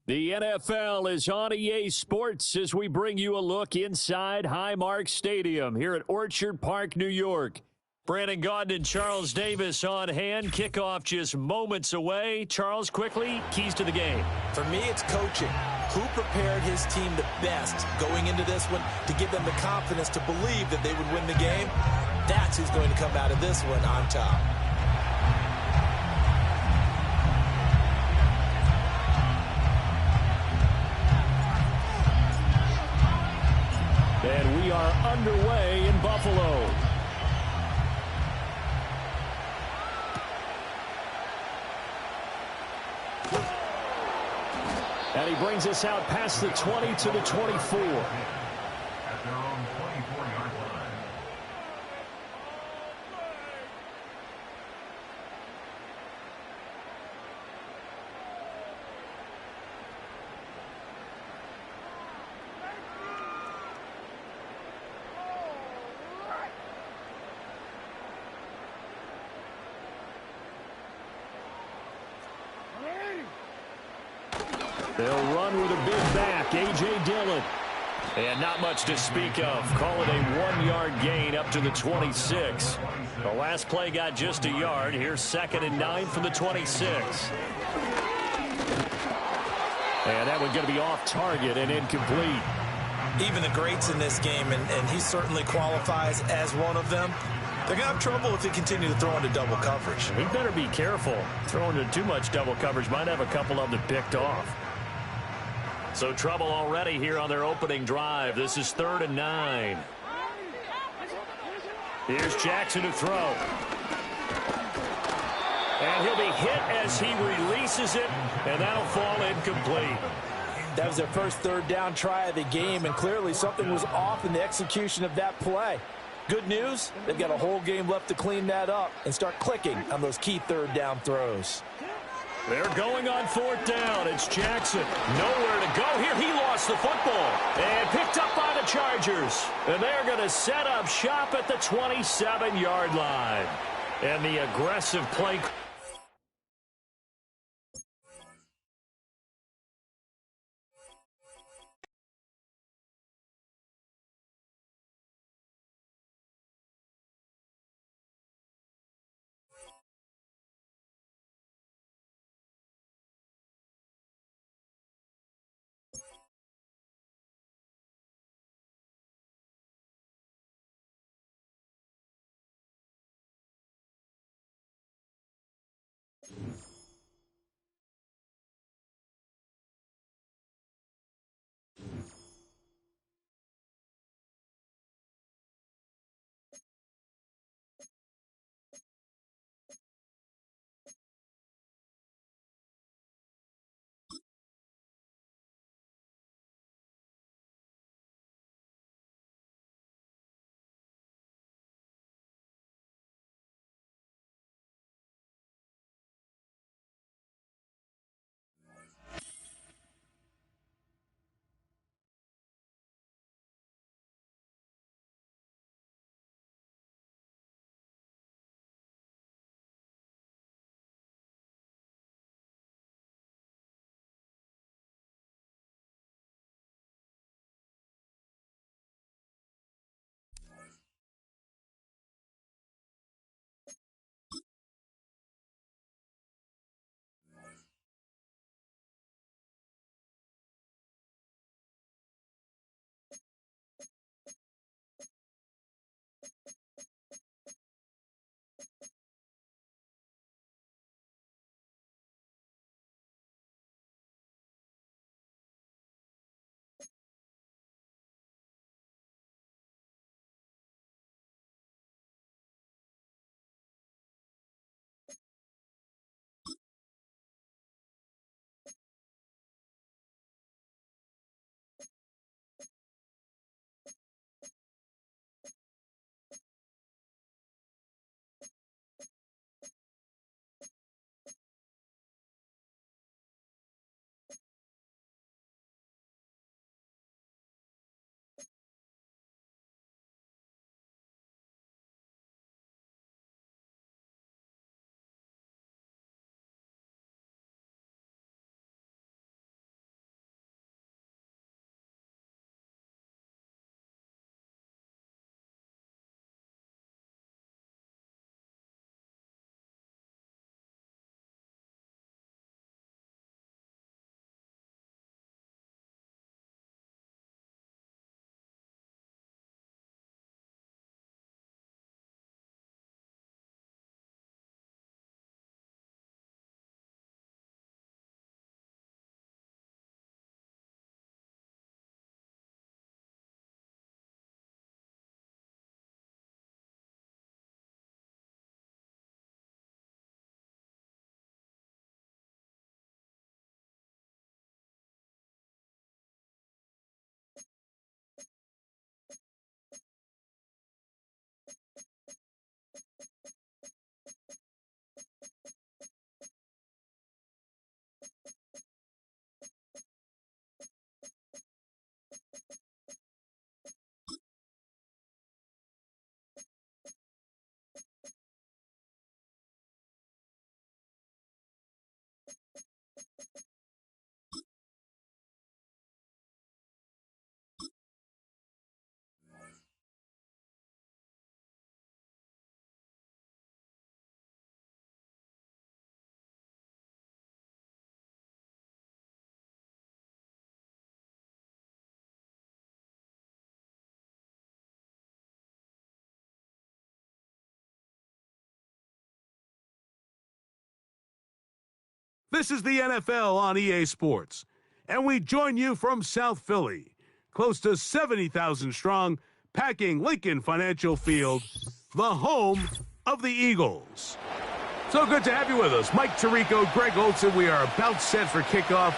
The NFL is on EA Sports as we bring you a look inside Highmark Stadium here at Orchard Park, New York. Brandon Gaudin and Charles Davis on hand. Kickoff just moments away. Charles, quickly, keys to the game. For me, it's coaching. Who prepared his team the best going into this one to give them the confidence to believe that they would win the game? That's who's going to come out of this one on top. And we are underway in Buffalo. And he brings us out past the 20 to the 24. At their own 24-yard line. They'll run with a big back, A.J. Dillon. And not much to speak of. Call it a 1-yard gain up to the 26. The last play got just a yard. Here's 2nd and 9 from the 26. And that one's going to be off target and incomplete. Even the greats in this game, and he certainly qualifies as one of them, they're going to have trouble if they continue to throw into double coverage. He better be careful. Throwing into too much double coverage might have a couple of them picked off. So trouble already here on their opening drive. This is 3rd and 9. Here's Jackson to throw. And he'll be hit as he releases it, and that'll fall incomplete. That was their first 3rd down try of the game, and clearly something was off in the execution of that play. Good news, they've got a whole game left to clean that up and start clicking on those key 3rd down throws. They're going on 4th down. It's Jackson. Nowhere to go here. He lost the football and picked up by the Chargers. And they're going to set up shop at the 27-yard line. And the aggressive play This is the NFL on EA Sports, and we join you from South Philly, close to 70,000 strong, packing Lincoln Financial Field, the home of the Eagles. So good to have you with us. Mike Tirico, Greg Olson. We are about set for kickoff.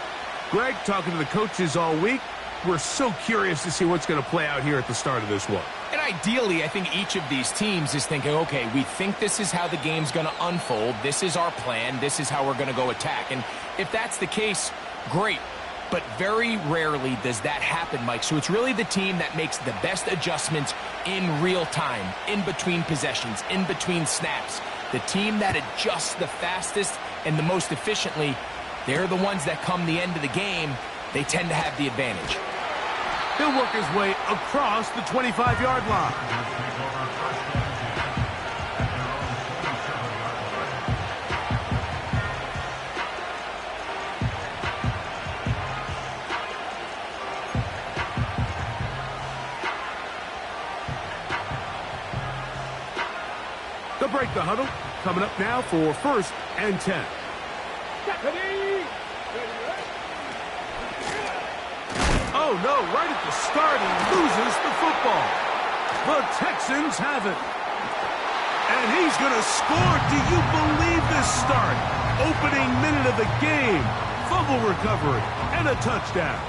Greg, talking to the coaches all week. We're so curious to see what's going to play out here at the start of this one. And ideally, I think each of these teams is thinking, okay, we think this is how the game's going to unfold. This is our plan. This is how we're going to go attack. And if that's the case, great. But very rarely does that happen, Mike. So it's really the team that makes the best adjustments in real time, in between possessions, in between snaps. The team that adjusts the fastest and the most efficiently, they're the ones that come the end of the game. They tend to have the advantage. He'll work his way across the 25-yard line. They'll break the huddle. Coming up now for 1st and 10. Oh, no, right at the start, he loses the football. The Texans have it. And he's going to score. Do you believe this start? Opening minute of the game. Fumble recovery and a touchdown.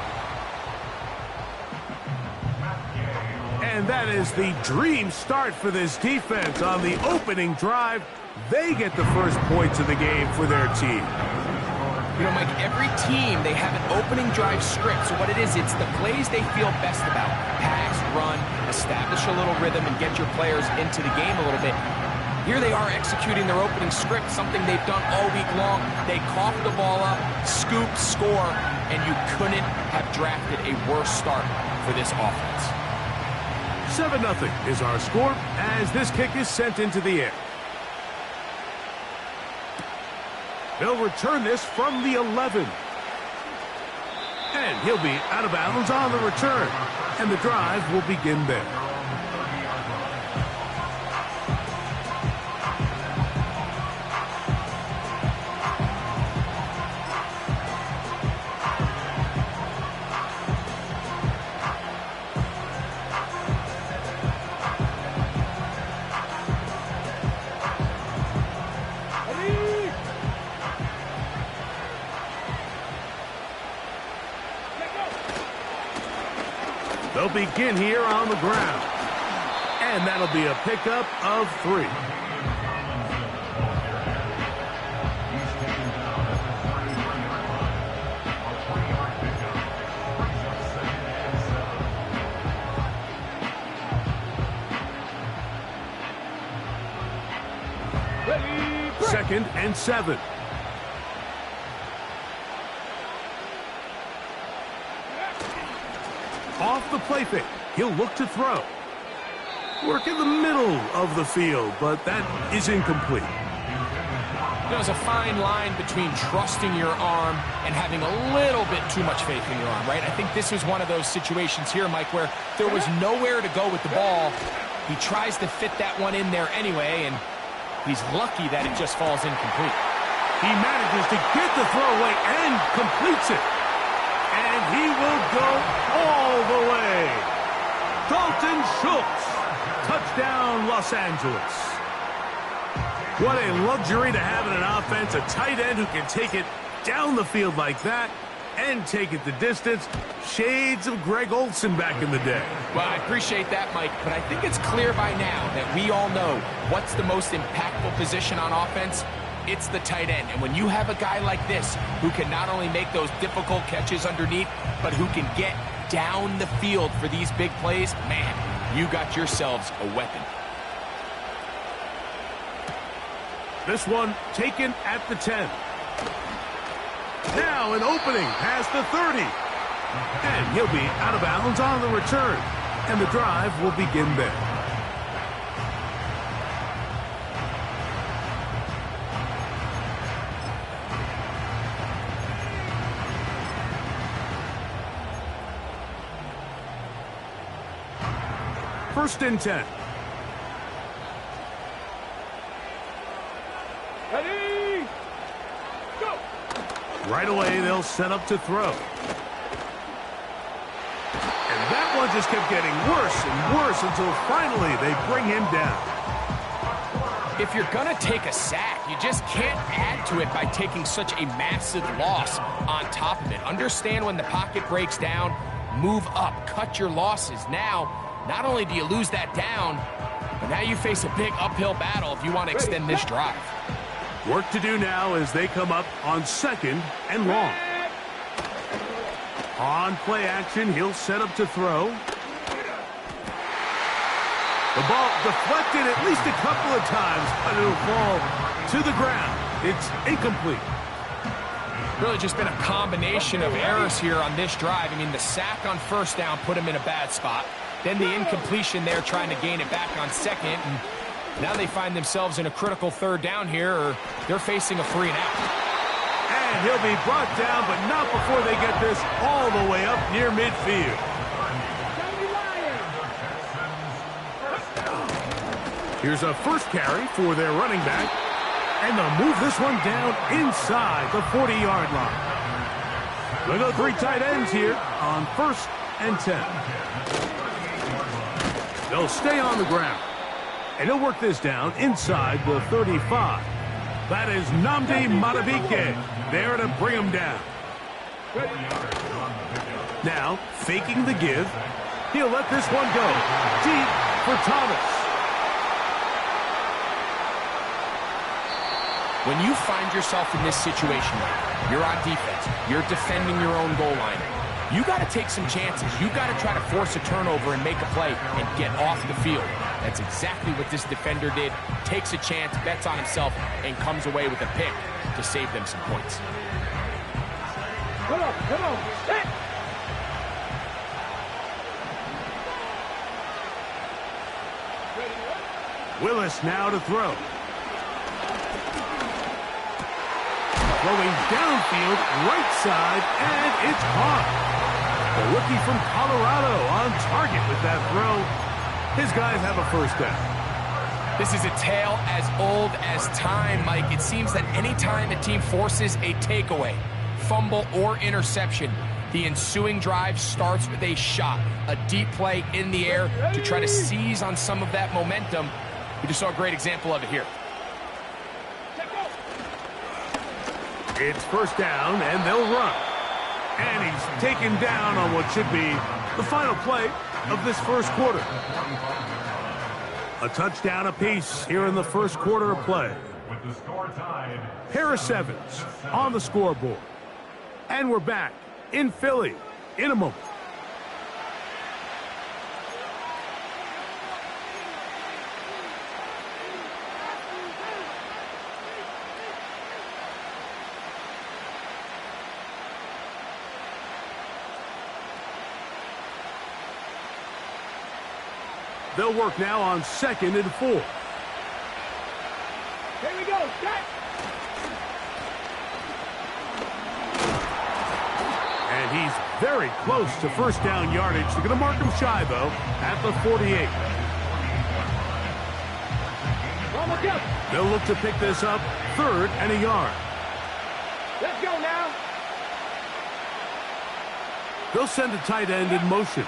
And that is the dream start for this defense on the opening drive. They get the first points of the game for their team. You know, Mike, every team, they have an opening drive script. So what it is, it's the plays they feel best about. Pass, run, establish a little rhythm, and get your players into the game a little bit. Here they are executing their opening script, something they've done all week long. They cough the ball up, scoop, score, and you couldn't have drafted a worse start for this offense. 7-0 is our score as this kick is sent into the air. They'll return this from the 11. And he'll be out of bounds on the return. And the drive will begin there. They'll begin here on the ground. And that'll be a pickup of 3. Second and 7. Off the play fake, he'll look to throw. Work in the middle of the field, but that is incomplete. There's a fine line between trusting your arm and having a little bit too much faith in your arm, right? I think this was one of those situations here, Mike, where there was nowhere to go with the ball. He tries to fit that one in there anyway, and he's lucky that it just falls incomplete. He manages to get the throw away and completes it. And he will go all the way. Dalton Schultz, touchdown Los Angeles. What a luxury to have in an offense, a tight end who can take it down the field like that and take it the distance. Shades of Greg Olson back in the day. Well, I appreciate that, Mike, but I think it's clear by now that we all know what's the most impactful position on offense. It's the tight end. And when you have a guy like this who can not only make those difficult catches underneath, but who can get down the field for these big plays, man, you got yourselves a weapon. This one taken at the 10. Now an opening past the 30. And he'll be out of bounds on the return. And the drive will begin there. First and 10. Ready? Go! Right away, they'll set up to throw. And that one just kept getting worse and worse until finally they bring him down. If you're going to take a sack, you just can't add to it by taking such a massive loss on top of it. Understand when the pocket breaks down, move up, cut your losses. Now, not only do you lose that down, but now you face a big uphill battle if you want to extend this drive. Work to do now as they come up on 2nd and long. On play action, he'll set up to throw. The ball deflected at least a couple of times, but it'll fall to the ground. It's incomplete. Really just been a combination of errors here on this drive. I mean, the sack on 1st down put him in a bad spot. Then the incompletion there trying to gain it back on 2nd. And now they find themselves in a critical 3rd down here, or they're facing a 3-and-out. And he'll be brought down, but not before they get this all the way up near midfield. Here's a first carry for their running back. And they'll move this one down inside the 40-yard line. They'll go 3 tight ends here on 1st and 10. They'll stay on the ground. And he'll work this down inside the 35. That is Nnamdi Madubuike there to bring him down. Now, faking the give. He'll let this one go deep for Thomas. When you find yourself in this situation, you're on defense, you're defending your own goal line, you got to take some chances. You got to try to force a turnover and make a play and get off the field. That's exactly what this defender did. Takes a chance, bets on himself, and comes away with a pick to save them some points. Come on, set! Willis now to throw. Throwing downfield, right side, and it's caught. The rookie from Colorado on target with that throw. His guys have a 1st down. This is a tale as old as time, Mike. It seems that any time a team forces a takeaway, fumble, or interception, the ensuing drive starts with a shot, a deep play in the air to try to seize on some of that momentum. We just saw a great example of it here. It's 1st down, and they'll run. And he's taken down on what should be the final play of this 1st quarter. A touchdown apiece here in the 1st quarter of play. With the score tied. Harris Evans on the scoreboard. And we're back in Philly in a moment. They'll work now on 2nd and 4. Here we go, set! And he's very close to 1st down yardage. They're going to mark him shy, though, at the 48. They'll look to pick this up 3rd and a yard. Let's go now! They'll send a tight end in motion.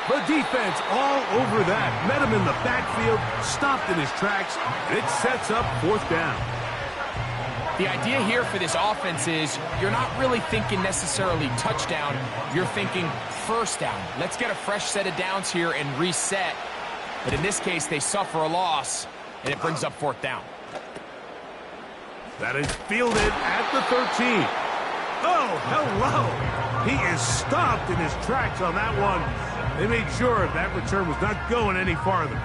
The defense all over that. Met him in the backfield, stopped in his tracks, and it sets up 4th down. The idea here for this offense is you're not really thinking necessarily touchdown. You're thinking 1st down. Let's get a fresh set of downs here and reset. But in this case, they suffer a loss, and it brings up 4th down. That is fielded at the 13. Oh, hello. He is stopped in his tracks on that one. They made sure that return was not going any farther.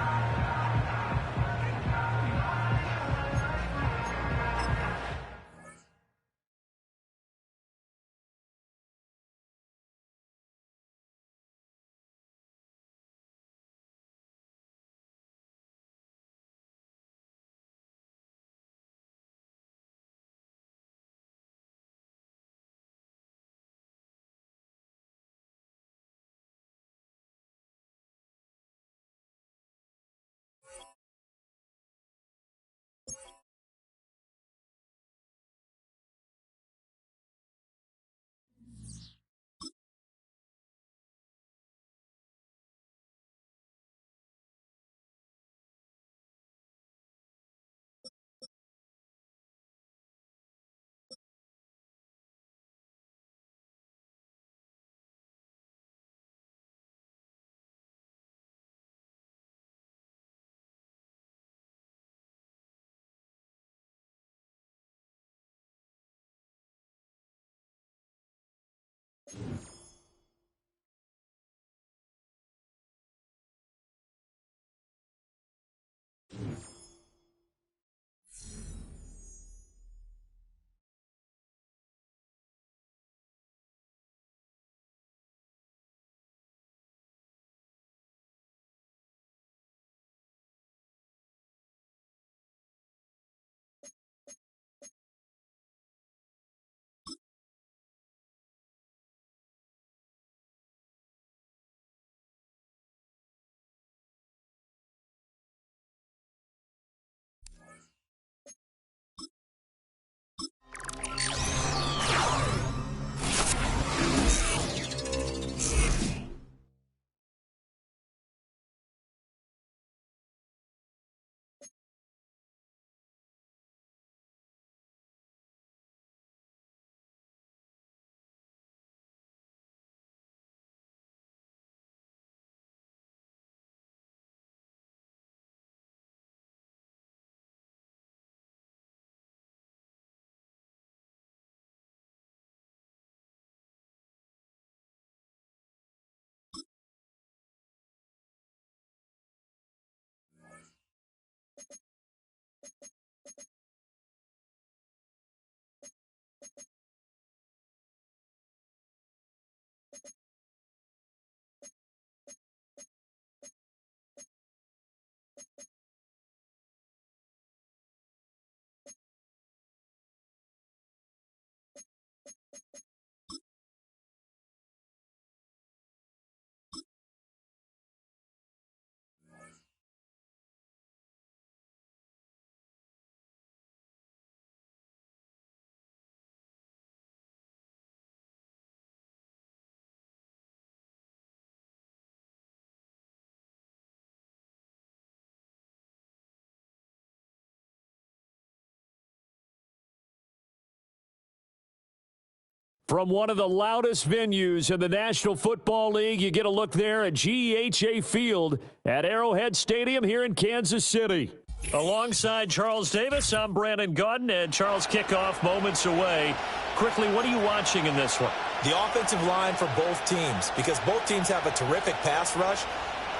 From one of the loudest venues in the National Football League, you get a look there at GEHA Field at Arrowhead Stadium here in Kansas City. Alongside Charles Davis, I'm Brandon Gaudin, and Charles, kickoff moments away. Quickly, what are you watching in this one? The offensive line for both teams, because both teams have a terrific pass rush.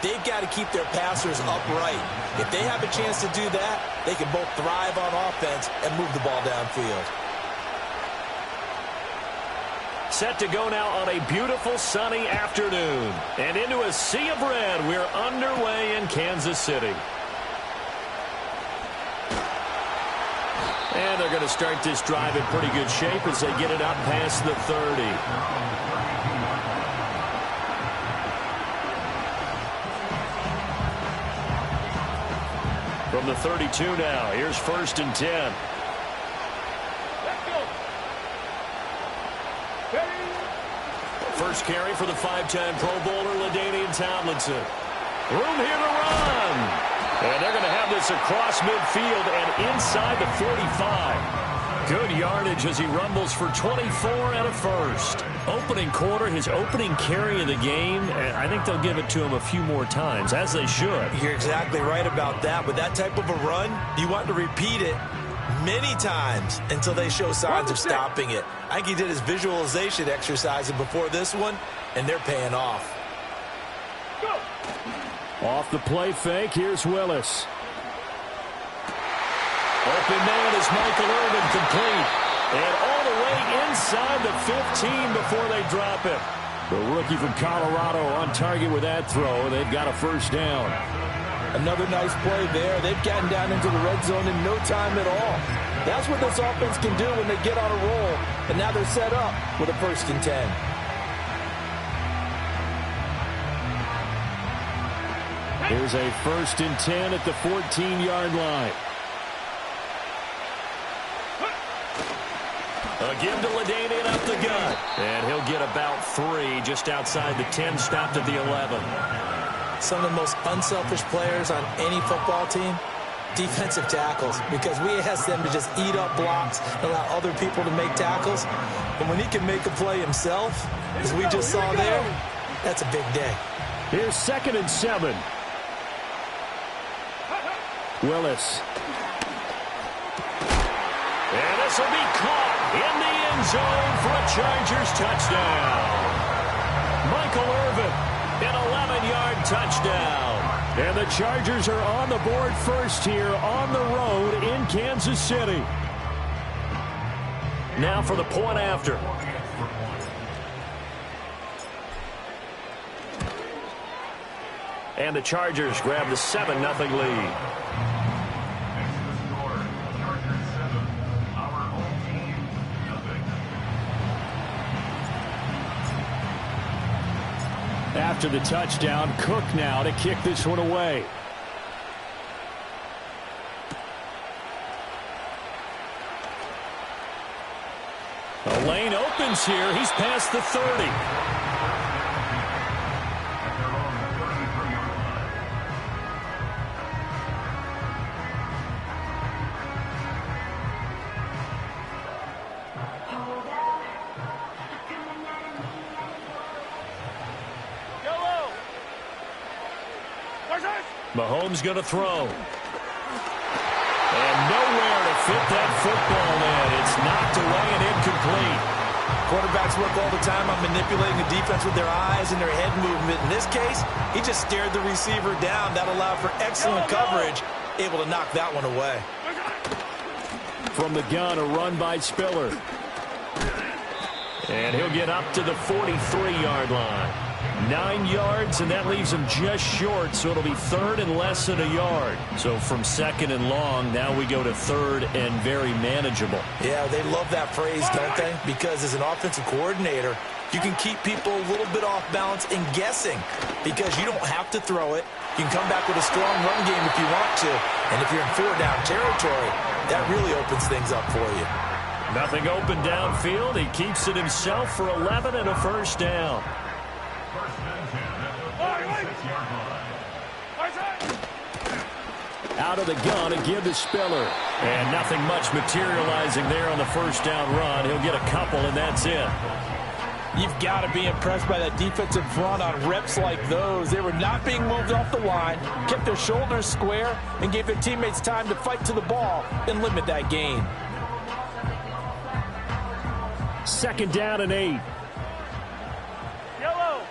They've got to keep their passers upright. If they have a chance to do that, they can both thrive on offense and move the ball downfield. Set to go now on a beautiful sunny afternoon. And into a sea of red, we're underway in Kansas City. And they're going to start this drive in pretty good shape as they get it up past the 30. From the 32 now, here's 1st and 10. First carry for the 5-time Pro Bowler, LaDainian Tomlinson. Room here to run. And they're going to have this across midfield and inside the 45. Good yardage as he rumbles for 24 and a first. Opening quarter, his opening carry of the game, and I think they'll give it to him a few more times, as they should. You're exactly right about that. With that type of a run, you want to repeat it many times until they show signs of stopping it. I think he did his visualization exercises before this one, and they're paying off. Off the play fake, here's Willis. Open man is Michael Irvin, complete. And all the way inside the 15 before they drop him. The rookie from Colorado on target with that throw. They've got a first down. Another nice play there. They've gotten down into the red zone in no time at all. That's what this offense can do when they get on a roll. And now they're set up with a 1st and 10. Here's a 1st and 10 at the 14-yard line. A give to LaDainian up the gut. And he'll get about 3 just outside the 10, stopped at the 11. Some of the most unselfish players on any football team, defensive tackles, because we ask them to just eat up blocks and allow other people to make tackles. And when he can make a play himself, as we just saw there, that's a big day. Here's 2nd and 7. Willis. And this will be caught in the end zone for a Chargers touchdown. Michael Irvin, an 11-yard touchdown. And the Chargers are on the board first here on the road in Kansas City. Now for the point after. And the Chargers grab the 7-0 lead. After the touchdown, Cook now to kick this one away. The lane opens here. He's past the 30. Mahomes going to throw. And nowhere to fit that football in. It's knocked away and incomplete. Quarterbacks work all the time on manipulating the defense with their eyes and their head movement. In this case, he just stared the receiver down. That allowed for excellent coverage. Able to knock that one away. From the gun, a run by Spiller. And he'll get up to the 43-yard line. 9 yards, and that leaves him just short, so it'll be 3rd and less than a yard. So from 2nd and long, now we go to 3rd and very manageable. Yeah, they love that phrase, don't they? Because as an offensive coordinator, you can keep people a little bit off balance and guessing because you don't have to throw it. You can come back with a strong run game if you want to. And if you're in 4-down territory, that really opens things up for you. Nothing open downfield. He keeps it himself for 11 and a first down. Out of the gun again to Spiller. And nothing much materializing there on the first down run. He'll get a couple, and that's it. You've got to be impressed by that defensive front on reps like those. They were not being moved off the line, kept their shoulders square, and gave their teammates time to fight to the ball and limit that gain. 2nd down and 8. Yellow.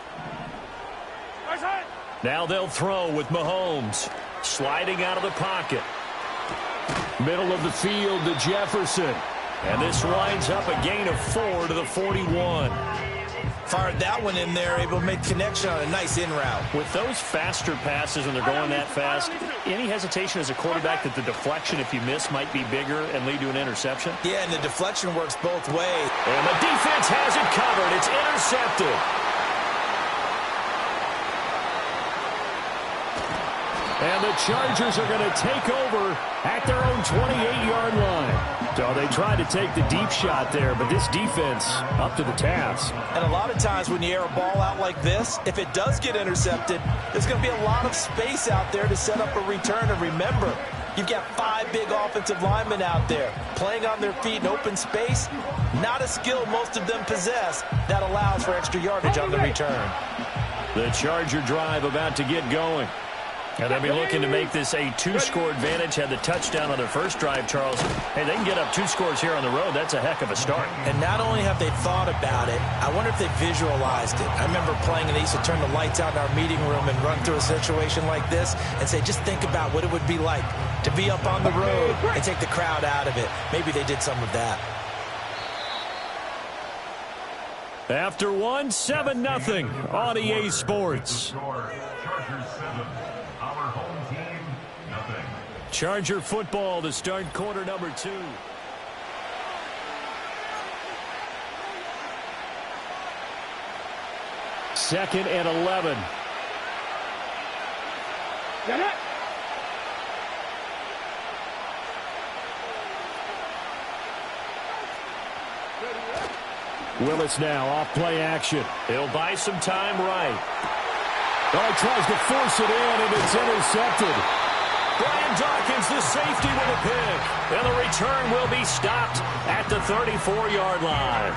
Now they'll throw with Mahomes. Sliding out of the pocket. Middle of the field to Jefferson. And this winds up a gain of 4 to the 41. Fired that one in there, able to make connection on a nice in route. With those faster passes when they're going that fast, any hesitation as a quarterback that the deflection, if you miss, might be bigger and lead to an interception? Yeah, and the deflection works both ways. And the defense has it covered. It's intercepted. And the Chargers are going to take over at their own 28-yard line. So they tried to take the deep shot there, but this defense up to the task. And a lot of times when you air a ball out like this, if it does get intercepted, there's going to be a lot of space out there to set up a return. And remember, you've got 5 big offensive linemen out there playing on their feet in open space. Not a skill most of them possess that allows for extra yardage on the return. The Charger drive about to get going. And they'll be looking to make this a 2-score advantage. Had the touchdown on their first drive, Charles. Hey, they can get up 2 scores here on the road. That's a heck of a start. And not only have they thought about it, I wonder if they visualized it. I remember playing, and they used to turn the lights out in our meeting room and run through a situation like this and say, just think about what it would be like to be up on the road and take the crowd out of it. Maybe they did some of that. After 1, 7-0 on EA Sports. Chargers 7. Our home team, nothing. Charger football to start quarter number 2. Second and 11. Get it. Willis now off play action. He'll buy some time right. Oh, he tries to force it in, and it's intercepted. Brian Dawkins, the safety, with a pick. And the return will be stopped at the 34-yard line.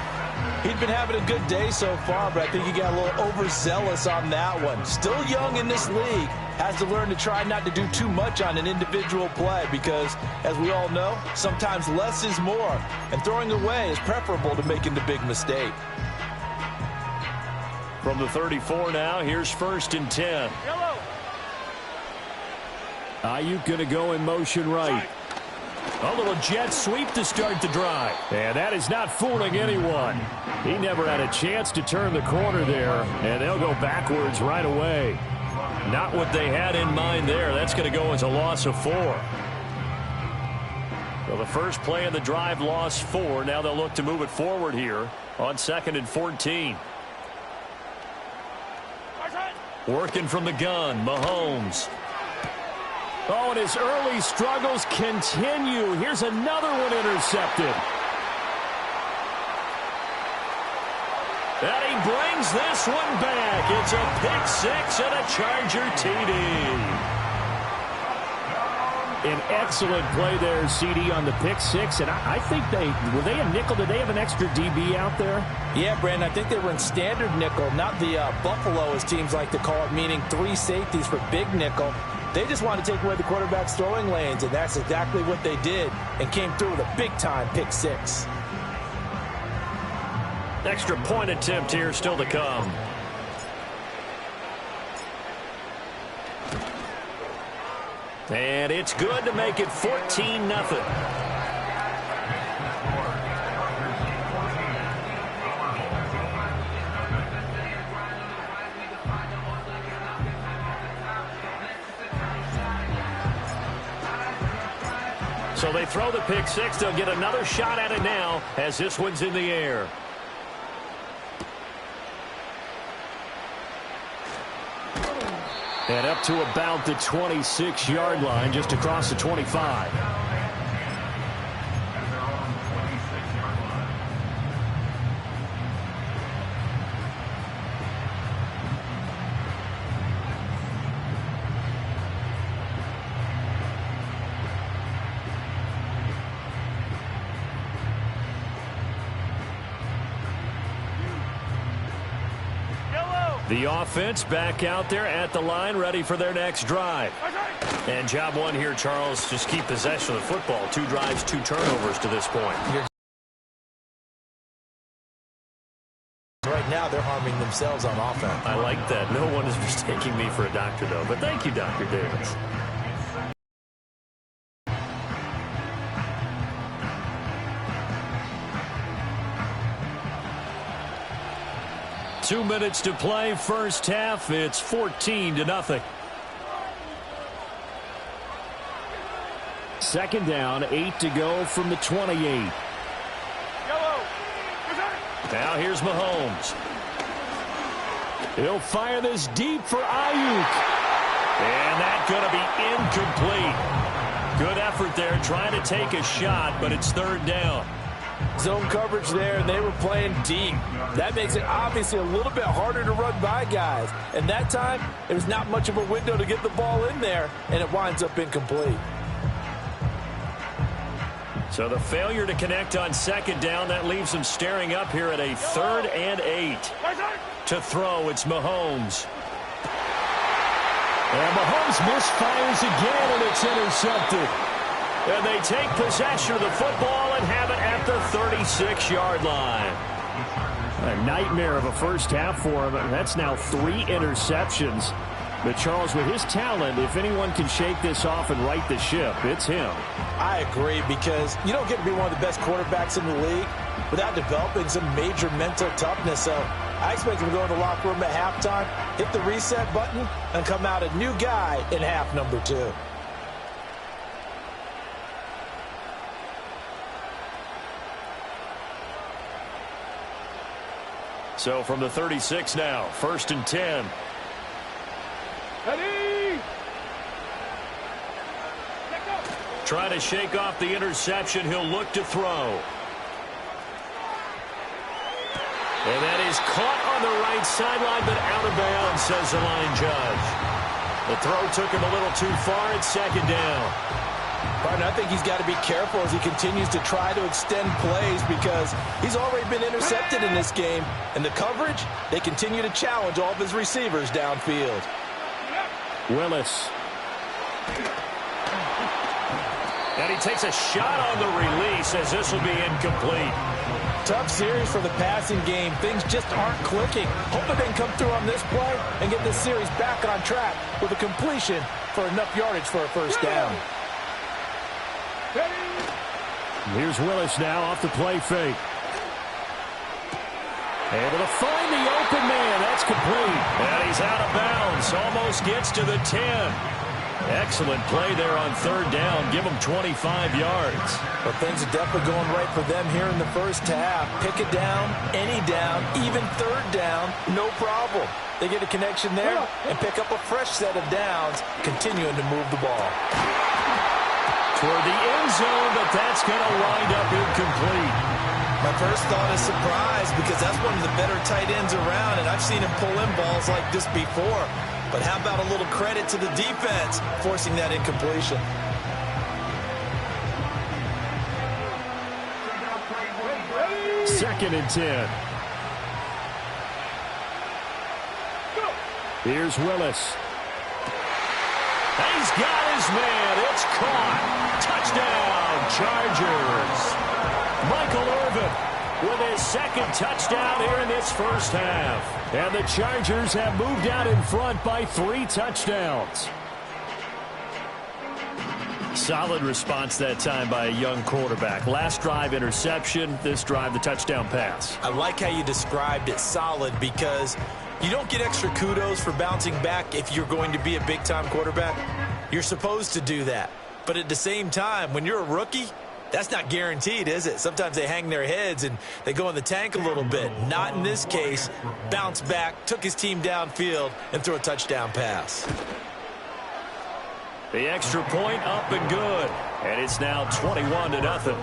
He'd been having a good day so far, but I think he got a little overzealous on that one. Still young in this league. Has to learn to try not to do too much on an individual play because, as we all know, sometimes less is more. And throwing away is preferable to making the big mistake. From the 34 now, here's 1st and 10. Yellow. Ayuk going to go in motion right. A little jet sweep to start the drive. And that is not fooling anyone. He never had a chance to turn the corner there, and they'll go backwards right away. Not what they had in mind there. That's going to go as a loss of 4. So the first play of the drive lost 4. Now they'll look to move it forward here on 2nd and 14. Working from the gun, Mahomes. Oh, and his early struggles continue. Here's another one intercepted. And he brings this one back. It's a pick-6 and a Charger TD. An excellent play there, CD, on the pick-6. And I think were they a nickel? Did they have an extra DB out there? Yeah, Brandon, I think they were in standard nickel, not the Buffalo, as teams like to call it, meaning 3 safeties for big nickel. They just wanted to take away the quarterback's throwing lanes, and that's exactly what they did and came through with a big-time pick-6. Extra point attempt here still to come. And it's good to make it 14-0. So they throw the pick-6. They'll get another shot at it now as this one's in the air. And up to about the 26-yard line, just across the 25. The offense back out there at the line, ready for their next drive. And job one here, Charles, just keep possession of the football. 2 drives, 2 turnovers to this point. Right now, they're harming themselves on offense. I like that. No one is mistaking me for a doctor, though. But thank you, Dr. Davis. Two minutes to play, first half. It's 14-0. Second down, 8 to go from the 28. Now here's Mahomes. He'll fire this deep for Ayuk. And that's going to be incomplete. Good effort there, trying to take a shot, but it's third down. Zone coverage there, and they were playing deep. That makes it obviously a little bit harder to run by guys. And that time, there's not much of a window to get the ball in there, and it winds up incomplete. So the failure to connect on second down, that leaves them staring up here at a 3rd and 8. To throw, it's Mahomes. And Mahomes misfires again, and it's intercepted. And they take possession of the football and have it at the 36-yard line. A nightmare of a first half for him. That's now 3 interceptions. But Charles, with his talent, if anyone can shake this off and right the ship, it's him. I agree, because you don't get to be one of the best quarterbacks in the league without developing some major mental toughness. So I expect him to go in the locker room at halftime, hit the reset button, and come out a new guy in half number 2. So from the 36 now, 1st and 10. Ready? Trying to shake off the interception. He'll look to throw. And that is caught on the right sideline, but out of bounds, says the line judge. The throw took him a little too far. It's second down. Partner, I think he's got to be careful as he continues to try to extend plays, because he's already been intercepted in this game. And the coverage, they continue to challenge all of his receivers downfield. Willis. And he takes a shot on the release, as this will be incomplete. Tough series for the passing game. Things just aren't clicking. Hoping they can come through on this play and get this series back on track with a completion for enough yardage for a first down. Here's Willis now off the play fake. Able to find the open man. That's complete. And he's out of bounds. Almost gets to the 10. Excellent play there on third down. Give them 25 yards. But things are definitely going right for them here in the first half. Pick it down, any down, even third down, no problem. They get a connection there and pick up a fresh set of downs, continuing to move the ball. Toward the end zone, but that's going to wind up incomplete. My first thought is surprise, because that's one of the better tight ends around, and I've seen him pull in balls like this before. But how about a little credit to the defense forcing that incompletion? Second and 10. Here's Willis. He's got his man. It's caught. Touchdown, Chargers. Michael Irvin with his second touchdown here in this first half. And the Chargers have moved out in front by 3 touchdowns. Solid response that time by a young quarterback. Last drive, interception. This drive, the touchdown pass. I like how you described it, solid, because you don't get extra kudos for bouncing back if you're going to be a big-time quarterback. You're supposed to do that. But at the same time, when you're a rookie, that's not guaranteed, is it? Sometimes they hang their heads and they go in the tank a little bit. Not in this case. Bounce back, took his team downfield, and threw a touchdown pass. The extra point up and good. And it's now 21-0.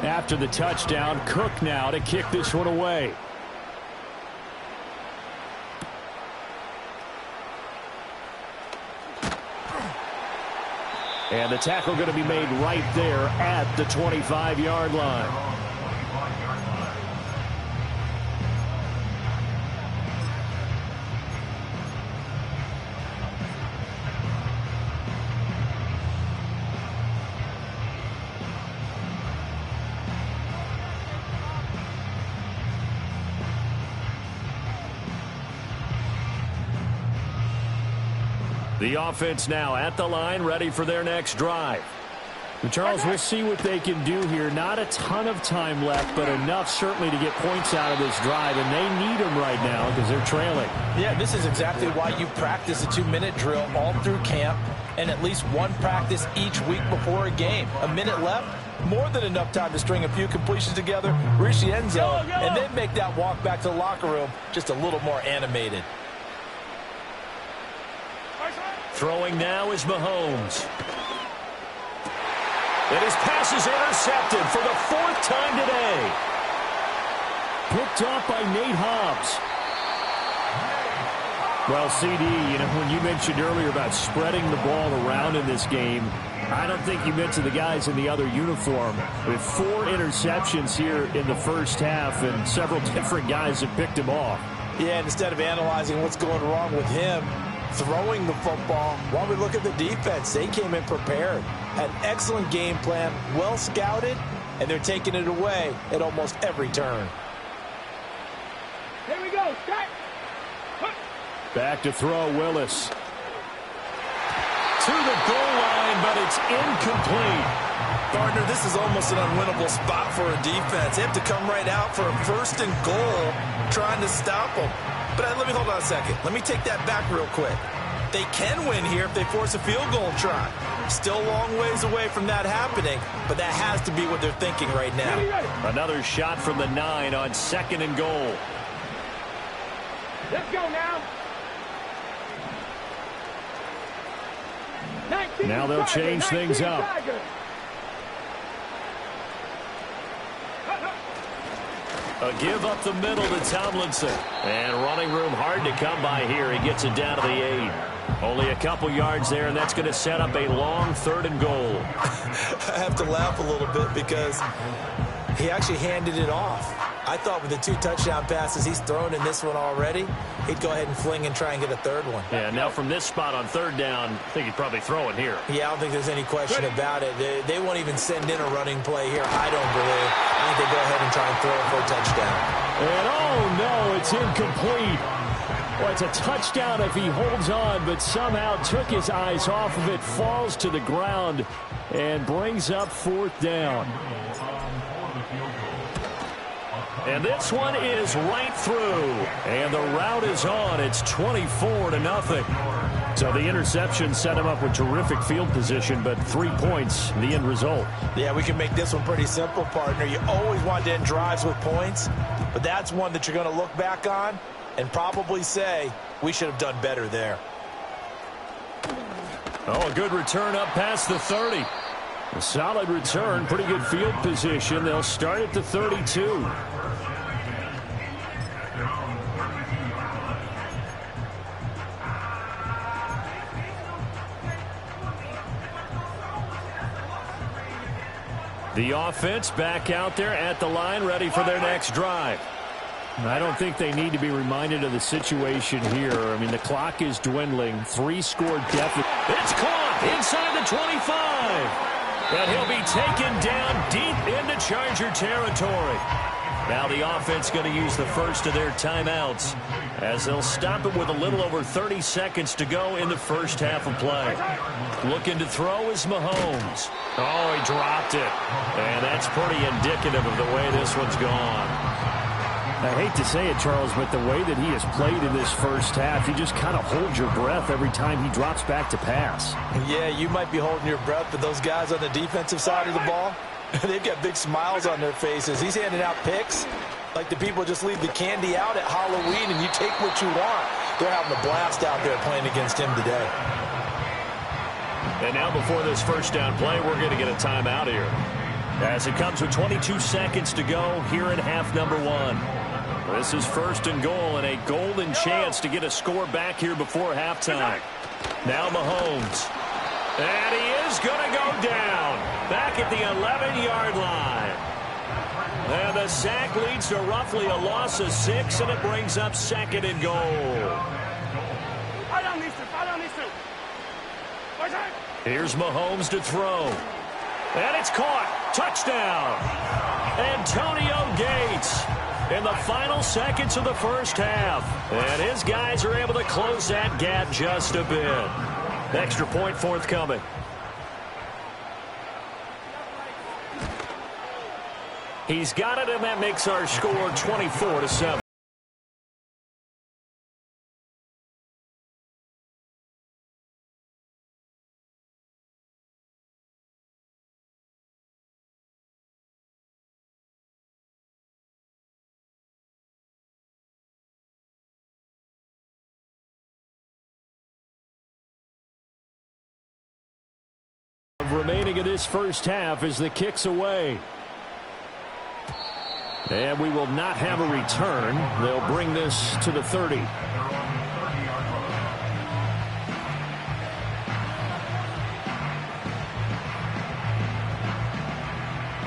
After the touchdown, Cook now to kick this one away. And the tackle going to be made right there at the 25-yard line. The offense now at the line, ready for their next drive. And Charles, we'll see what they can do here. Not a ton of time left, but enough certainly to get points out of this drive, and they need them right now because they're trailing. Yeah, this is exactly why you practice a 2-minute drill all through camp and at least one practice each week before a game. A minute left, more than enough time to string a few completions together, reach the end zone, and then make that walk back to the locker room just a little more animated. Throwing now is Mahomes. And his pass is intercepted for the 4th time today. Picked off by Nate Hobbs. Well, CD, when you mentioned earlier about spreading the ball around in this game, I don't think you meant to the guys in the other uniform. With 4 interceptions here in the first half, and several different guys have picked him off. Yeah, and instead of analyzing what's going wrong with him, throwing the football, while we look at the defense, they came in prepared. Had an excellent game plan, well scouted, and they're taking it away at almost every turn. Here we go. Start. Back to throw, Willis. To the goal line, but it's incomplete. Gardner, this is almost an unwinnable spot for a defense. They have to come right out for a 1st and goal, trying to stop them. But let me hold on a second. Let me take that back real quick. They can win here if they force a field goal try. Still a long ways away from that happening, but that has to be what they're thinking right now. Another shot from the 9 on 2nd and goal. Let's go now. Now they'll change things up. A give up the middle to Tomlinson. And running room hard to come by here. He gets it down to the 8. Only a couple yards there, and that's going to set up a long 3rd and goal. I have to laugh a little bit because he actually handed it off. I thought with the 2 touchdown passes he's thrown in this one already, he'd go ahead and fling and try and get a 3rd one. Yeah, now from this spot on 3rd down, I think he'd probably throw it here. Yeah, I don't think there's any question about it. They won't even send in a running play here, I don't believe. I think they go ahead and try and throw it for a touchdown. And oh no, it's incomplete. Well, it's a touchdown if he holds on, but somehow took his eyes off of it, falls to the ground, and brings up 4th down. And this one is right through. And the route is on. It's 24-0. So the interception set him up with terrific field position, but 3 points, the end result. Yeah, we can make this one pretty simple, partner. You always want to end drives with points, but that's one that you're going to look back on and probably say, we should have done better there. Oh, a good return up past the 30. A solid return, pretty good field position. They'll start at the 32. The offense back out there at the line, ready for their next drive. I don't think they need to be reminded of the situation here. I mean, the clock is dwindling. 3-score deficit. It's caught inside the 25. And he'll be taken down deep into Charger territory. Now the offense going to use the first of their timeouts as they'll stop it with a little over 30 seconds to go in the first half of play. Looking to throw is Mahomes. Oh, he dropped it. And that's pretty indicative of the way this one's gone. I hate to say it, Charles, but the way that he has played in this first half, you just kind of hold your breath every time he drops back to pass. Yeah, you might be holding your breath, but those guys on the defensive side of the ball, they've got big smiles on their faces. He's handing out picks like the people just leave the candy out at Halloween and you take what you want. They're having a blast out there playing against him today. And now before this first down play, we're going to get a timeout here. As it comes with 22 seconds to go here in half number 1. This is 1st and goal and a golden chance to get a score back here before halftime. Now Mahomes. And he is going to go down back at the 11-yard line. And the sack leads to roughly a loss of 6, and it brings up 2nd and goal. Here's Mahomes to throw. And it's caught. Touchdown. Antonio Gates in the final seconds of the first half. And his guys are able to close that gap just a bit. Extra point forthcoming. He's got it, and that makes our score 24-7. Remaining in this first half as the kick's away. And we will not have a return. They'll bring this to the 30.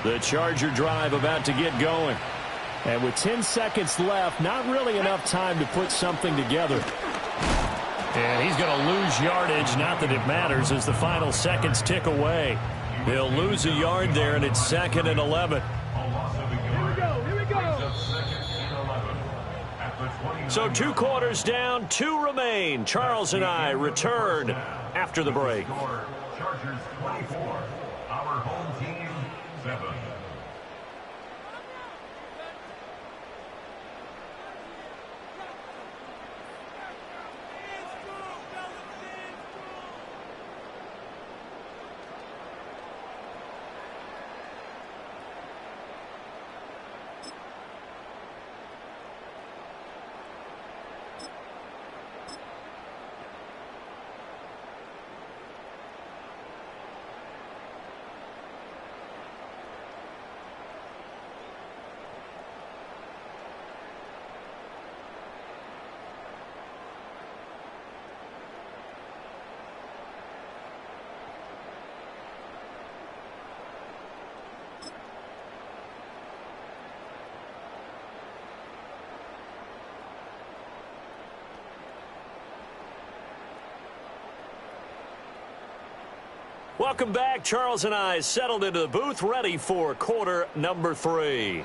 The Charger drive about to get going. And with 10 seconds left, not really enough time to put something together. And he's going to lose yardage, not that it matters, as the final seconds tick away. They'll lose a yard there, and it's 2nd and 11. So 2 quarters down, 2 remain. Charles and I return after the break. Chargers 24, our home team 7. Welcome back. Charles and I settled into the booth, ready for quarter number 3.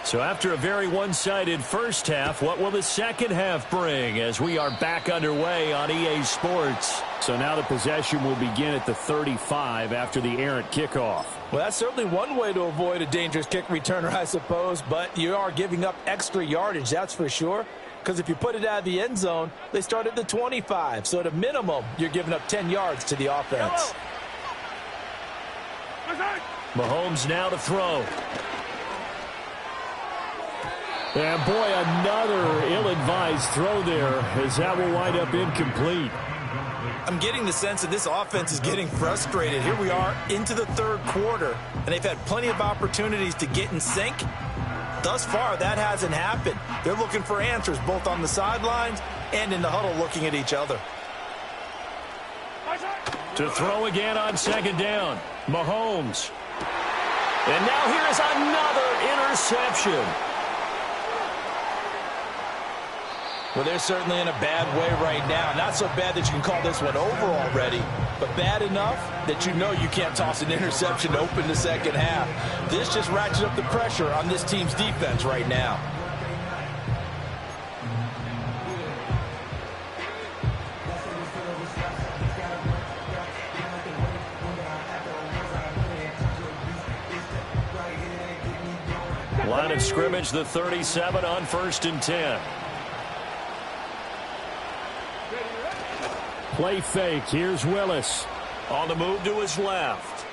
So after a very one-sided first half, what will the second half bring as we are back underway on EA Sports? So now the possession will begin at the 35 after the errant kickoff. Well, that's certainly one way to avoid a dangerous kick returner, I suppose, but you are giving up extra yardage, that's for sure. Because if you put it out of the end zone, they start at the 25. So at a minimum, you're giving up 10 yards to the offense. Mahomes now to throw. And boy, another ill-advised throw there, as that will wind up incomplete. I'm getting the sense that this offense is getting frustrated. Here we are into the 3rd quarter, and they've had plenty of opportunities to get in sync. Thus far, that hasn't happened. They're looking for answers both on the sidelines and in the huddle looking at each other. To throw again on 2nd down, Mahomes. And now here is another interception. Well, they're certainly in a bad way right now. Not so bad that you can call this one over already, but bad enough that you know you can't toss an interception to open the second half. This just ratchets up the pressure on this team's defense right now. Line of scrimmage, the 37 on 1st and 10. Play fake. Here's Willis. On the move to his left.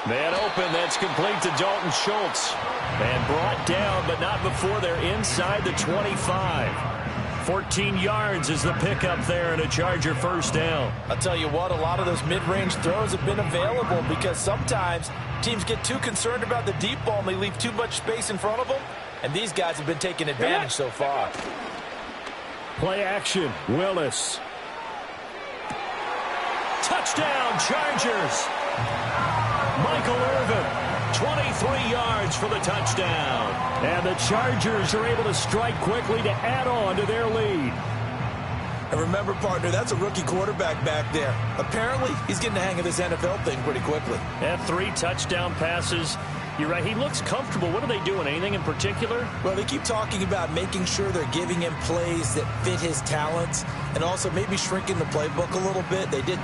Man open. That's complete to Dalton Schultz. And brought down, but not before they're inside the 25. 14 yards is the pickup there and a Charger first down. I'll tell you what, a lot of those mid-range throws have been available because sometimes teams get too concerned about the deep ball and they leave too much space in front of them. And these guys have been taking advantage so far. Play action. Willis. Touchdown, Chargers. Michael Irvin, 23 yards for the touchdown. And the Chargers are able to strike quickly to add on to their lead. And remember, partner, that's a rookie quarterback back there. Apparently, he's getting the hang of this NFL thing pretty quickly. And 3 touchdown passes. You're right, he looks comfortable. What are they doing? Anything in particular? Well, they keep talking about making sure they're giving him plays that fit his talents and also maybe shrinking the playbook a little bit. They did.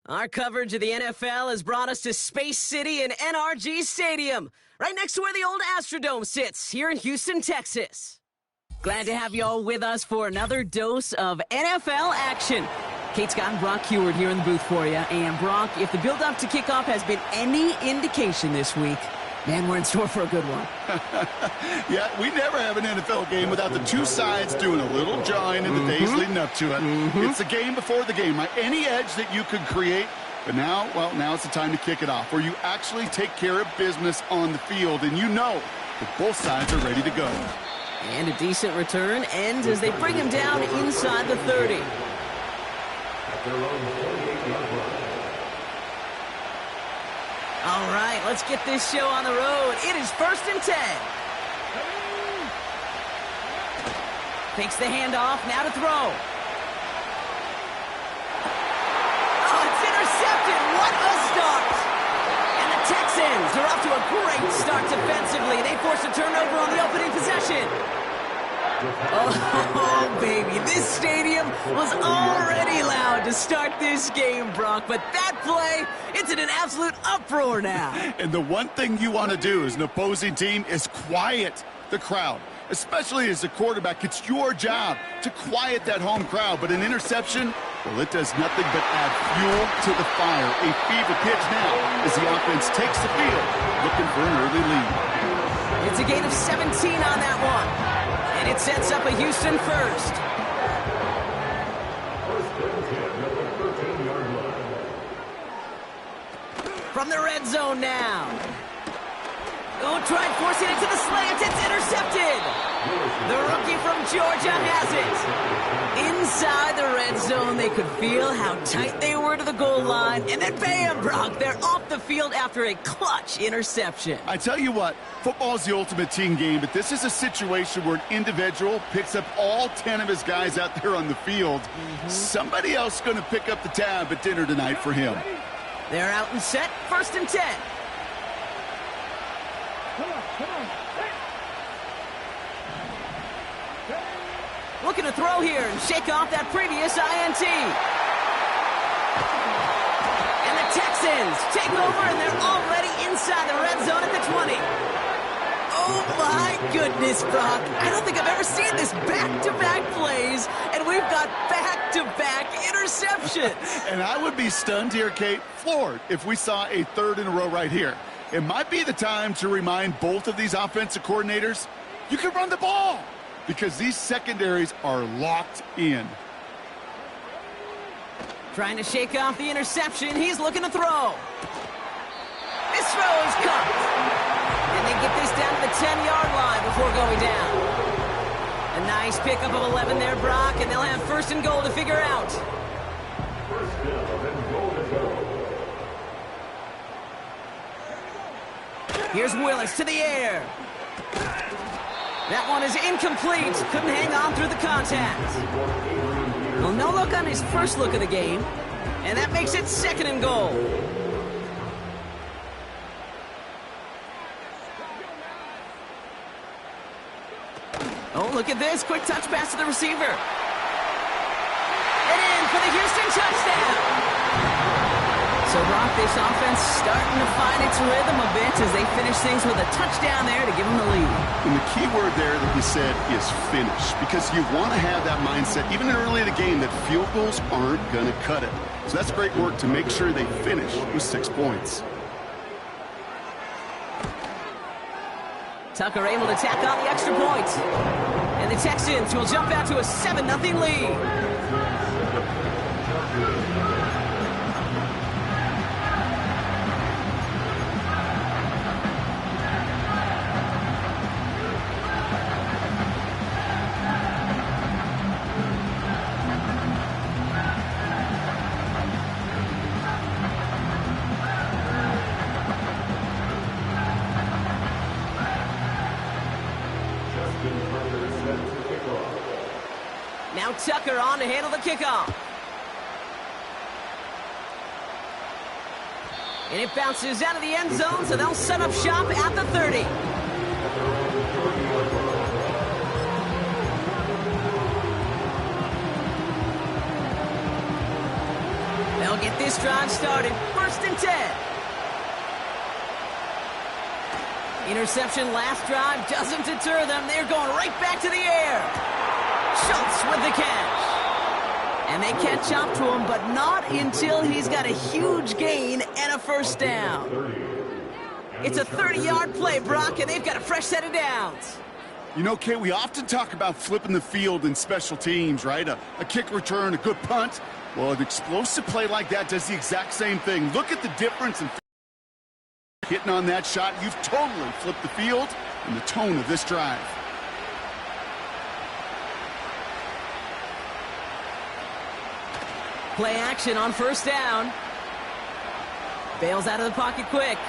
Our coverage of the NFL has brought us to Space City and NRG Stadium, right next to where the old Astrodome sits, here in Houston, Texas. Glad to have you all with us for another dose of NFL action. Kate Scott and Brock Heward here in the booth for you. And Brock, if the build-up to kickoff has been any indication this week, man, we're in store for a good one. Yeah, we never have an NFL game without the two sides doing a little jawing in the days leading up to it. It's the game before the game, right? Any edge that you could create. But now, well, now it's the time to kick it off, where you actually take care of business on the field, and you know that both sides are ready to go. And a decent return ends as they bring him down inside the 30. All right, let's get this show on the road. It is 1st and 10. Takes the handoff, now to throw. Oh, it's intercepted. What a start. And the Texans are off to a great start defensively. They force a turnover on the opening possession. Oh, baby, this stadium was already loud to start this game, Brock, but that play, it's in an absolute uproar now. And the one thing you want to do as an opposing team is quiet the crowd, especially as a quarterback. It's your job to quiet that home crowd, but an interception, well, it does nothing but add fuel to the fire. A fever pitch now as the offense takes the field, looking for an early lead. It's a gain of 17 on that one. And it sets up a Houston first. From the red zone now. Oh, tried forcing it to the slant. It's intercepted. The rookie from Georgia has it. Inside the red zone, they could feel how tight they were to the goal line. And then bam, Brock, they're off the field after a clutch interception. I tell you what, football is the ultimate team game, but this is a situation where an individual picks up all 10 of his guys out there on the field. Somebody else is going to pick up the tab at dinner tonight for him. They're out and set, 1st and 10. Looking to throw here and shake off that previous INT. And the Texans take over, and they're already inside the red zone at the 20. Oh, my goodness, Brock. I don't think I've ever seen this back-to-back plays, and we've got back-to-back interceptions. And I would be stunned here, Kate, floored, if we saw a third in a row right here. It might be the time to remind both of these offensive coordinators, you can run the ball, because these secondaries are locked in. Trying to shake off the interception. He's looking to throw. This throw is caught. And they get this down to the 10-yard line before going down. A nice pickup of 11 there, Brock, and they'll have first and goal to figure out. First down and goal to go. Here's Willis to the air. That one is incomplete. Couldn't hang on through the contact. Well, no look on his first look of the game, and that makes it second and goal. Oh, look at this. Quick touch pass to the receiver. And in for the Houston touchdown. So, Brock, this offense starting to find its rhythm a bit as they finish things with a touchdown there to give them the lead. And the key word there that you said is finish, because you want to have that mindset, even early in the game, that field goals aren't going to cut it. So that's great work to make sure they finish with 6 points. Tucker able to tack on the extra point. And the Texans will jump out to a 7-0 lead. Now Tucker on to handle the kickoff. And it bounces out of the end zone, so they'll set up shop at the 30. They'll get this drive started. First and 10. Interception last drive doesn't deter them. They're going right back to the air. Schultz with the catch. And they catch up to him, but not until he's got a huge gain and a first down. It's a 30-yard play, Brock, and they've got a fresh set of downs. You know, Kay, we often talk about flipping the field in special teams, right? A kick return, a good punt. Well, an explosive play like that does the exact same thing. Look at the difference in hitting on that shot. You've totally flipped the field and the tone of this drive. Play action on first down. Bails out of the pocket quick.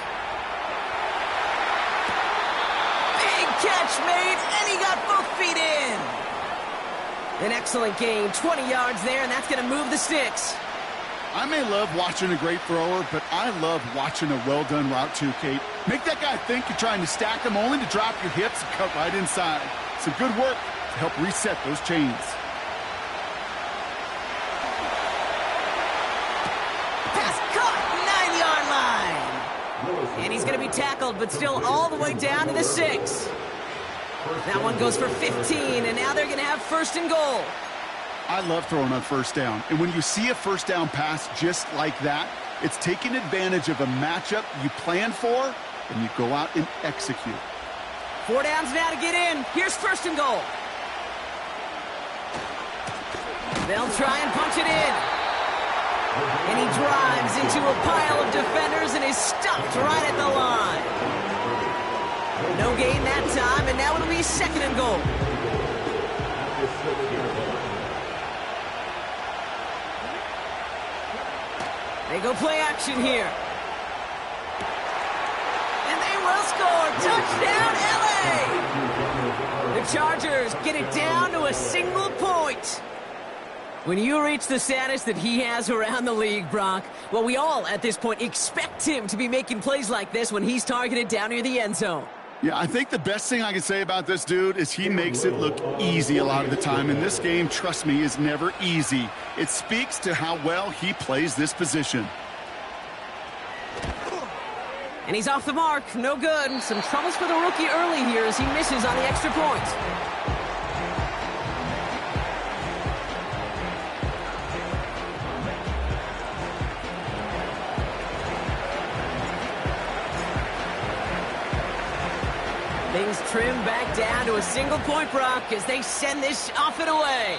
Big catch made, and he got both feet in. An excellent gain, 20 yards there, and that's going to move the sticks. I may love watching a great thrower, but I love watching a well-done route too, Kate. Make that guy think you're trying to stack him, only to drop your hips and cut right inside. Some good work to help reset those chains. Pass caught, 9-yard line. And he's going to be tackled, but still all the way down to the 6. That one goes for 15, and now they're going to have first and goal. I love throwing on first down. And when you see a first down pass just like that, it's taking advantage of a matchup you plan for, and you go out and execute. 4 downs now to get in. Here's first and goal. They'll try and punch it in. And he drives into a pile of defenders and is stopped right at the line. No gain that time, and now it'll be second and goal. They go play action here. And they will score. Touchdown, LA! The Chargers get it down to a single point. When you reach the status that he has around the league, Brock, well, we all at this point expect him to be making plays like this when he's targeted down near the end zone. Yeah, I think the best thing I can say about this dude is he makes it look easy a lot of the time. And this game, trust me, is never easy. It speaks to how well he plays this position. And he's off the mark. No good. Some troubles for the rookie early here as he misses on the extra point. Things trim back down to a single point, Brock, as they send this off and away.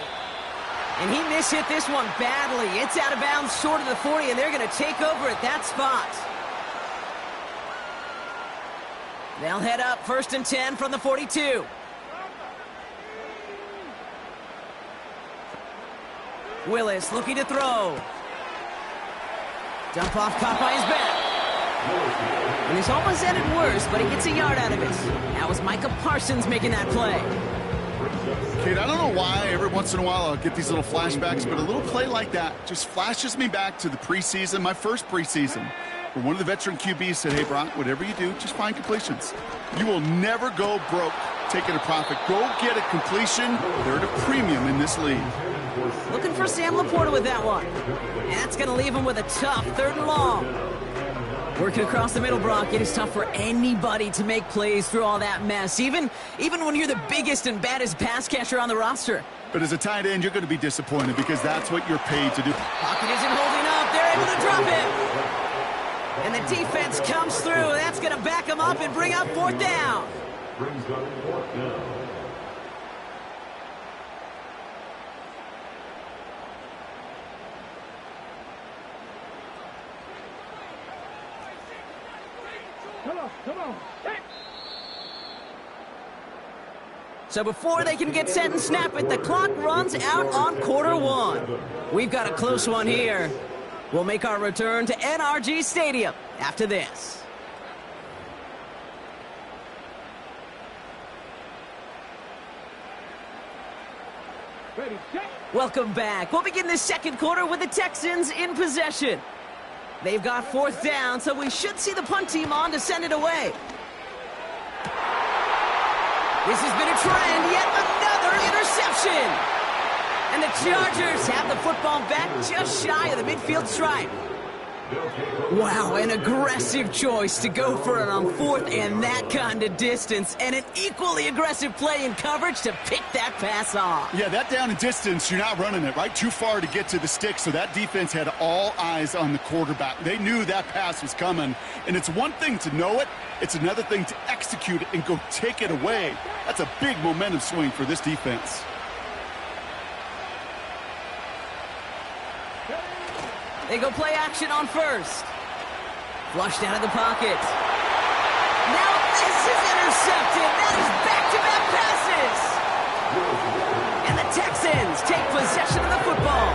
And he mishit this one badly. It's out of bounds short of the 40, and they're going to take over at that spot. They'll head up 1st and 10 from the 42. Willis looking to throw. Dump off caught by his back. And he's almost had it worse, but he gets a yard out of it. That was Micah Parsons making that play. Kate, I don't know why every once in a while I'll get these little flashbacks, but a little play like that just flashes me back to the preseason, my first preseason, where one of the veteran QBs said, hey, Brock, whatever you do, just find completions. You will never go broke taking a profit. Go get a completion. They're at a premium in this league. Looking for Sam Laporta with that one. And that's going to leave him with a tough 3rd and long. Working across the middle, Brock, it is tough for anybody to make plays through all that mess, even when you're the biggest and baddest pass catcher on the roster. But as a tight end, you're going to be disappointed because that's what you're paid to do. Pocket isn't holding up. They're able to drop him. And the defense comes through. That's going to back him up and bring up 4th down. Brings up 4th down. Come on. So before they can get set and snap it, the clock runs out on quarter 1. We've got a close one here. We'll make our return to NRG Stadium after this. Ready, set. Welcome back. We'll begin the second quarter with the Texans in possession. They've got 4th down, so we should see the punt team on to send it away. This has been a trend, yet another interception. And the Chargers have the football back just shy of the midfield stripe. Wow, an aggressive choice to go for it on 4th and that kind of distance, and an equally aggressive play in coverage to pick that pass off. Yeah, that down and distance, you're not running it, right? Too far to get to the stick, so that defense had all eyes on the quarterback. They knew that pass was coming, and it's one thing to know it, it's another thing to execute it and go take it away. That's a big momentum swing for this defense. They go play action on 1st. Flushed out of the pocket. Now this is intercepted. That is back-to-back passes. And the Texans take possession of the football.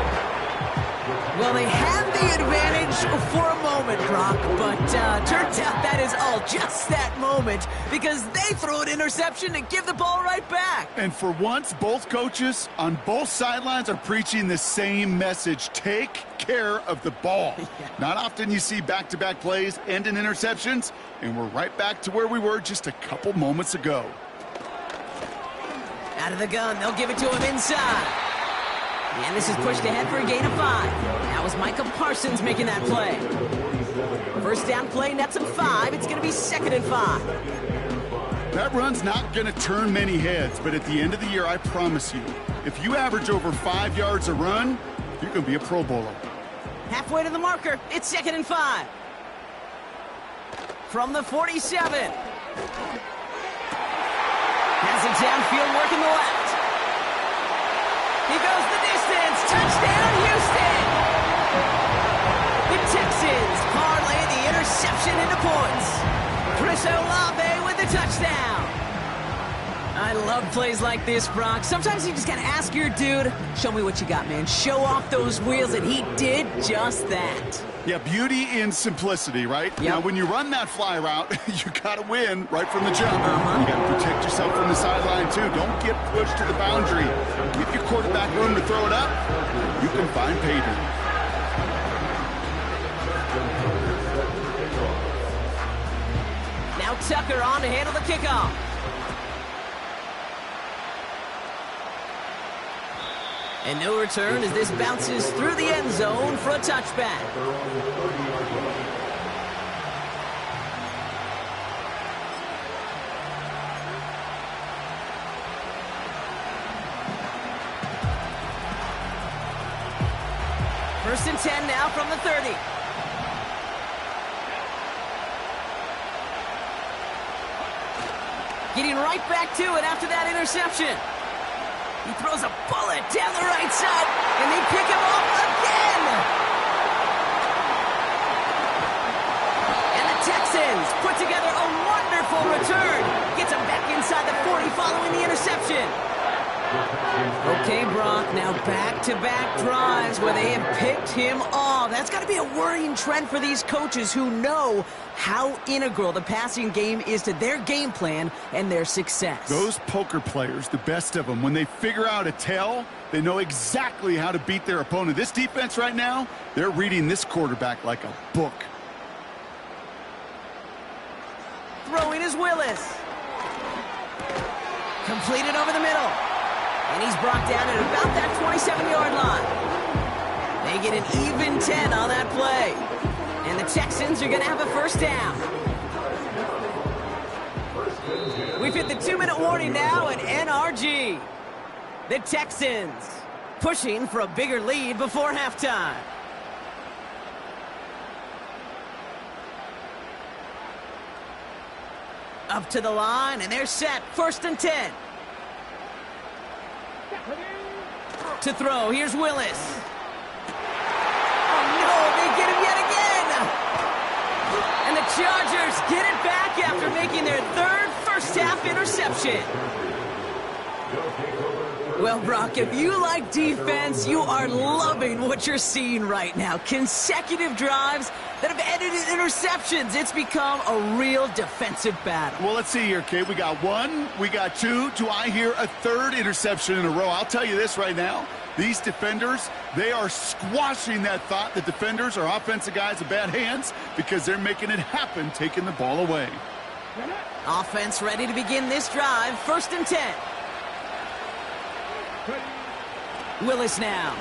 Well, they had the advantage for a moment, Brock, but turns out that is all just that moment because they throw an interception and give the ball right back. And for once, both coaches on both sidelines are preaching the same message. Take care of the ball. Yeah. Not often you see back-to-back plays end in interceptions, and we're right back to where we were just a couple moments ago. Out of the gun, they'll give it to him inside. And this is pushed ahead for a gain of 5. That was Micah Parsons making that play. 1st down play, nets him 5. It's going to be 2nd and 5. That run's not going to turn many heads, but at the end of the year, I promise you, if you average over 5 yards a run, you're going to be a Pro Bowler. Halfway to the marker, it's 2nd and 5. From the 47. Has it downfield, working the left. He goes the distance. Touchdown, Houston! The Texans parlay the interception into points. Chris Olave with the touchdown. I love plays like this, Brock. Sometimes you just got to ask your dude, show me what you got, man. Show off those wheels, and he did just that. Yeah, beauty in simplicity, right? Yep. Now, when you run that fly route, you got to win right from the jump. You got to protect yourself from the sideline, too. Don't get pushed to the boundary. Give your quarterback room to throw it up. You can find pay dirt. Now Tucker on to handle the kickoff. And no return as this bounces through the end zone for a touchback. First and 10 now from the 30. Getting right back to it after that interception. He throws a bullet down the right side, and they pick him off again. And the Texans put together a wonderful Wonderful return. Gets him back inside the 40 following the interception. Okay, Brock, now back-to-back drives where they have picked him off. That's got to be a worrying trend for these coaches who know how integral the passing game is to their game plan and their success. Those poker players, the best of them, when they figure out a tell, they know exactly how to beat their opponent. This defense right now, they're reading this quarterback like a book. Throwing is Willis. Completed over the middle. And he's brought down at about that 27-yard line. They get an even 10 on that play. And the Texans are going to have a first down. We've hit the 2-minute warning now at NRG. The Texans pushing for a bigger lead before halftime. Up to the line, and they're set. 1st and 10. To throw, here's Willis. Oh no, they get him yet again! And the Chargers get it back after making their 3rd first-half interception. Well, Brock, if you like defense, you are loving what you're seeing right now. Consecutive drives that have ended in interceptions. It's become a real defensive battle. Well, let's see here, Kate. We got 1, we got 2. Do I hear a 3rd interception in a row? I'll tell you this right now. These defenders, they are squashing that thought. The defenders are offensive guys with bad hands because they're making it happen, taking the ball away. Offense ready to begin this drive. 1st and 10. Willis now.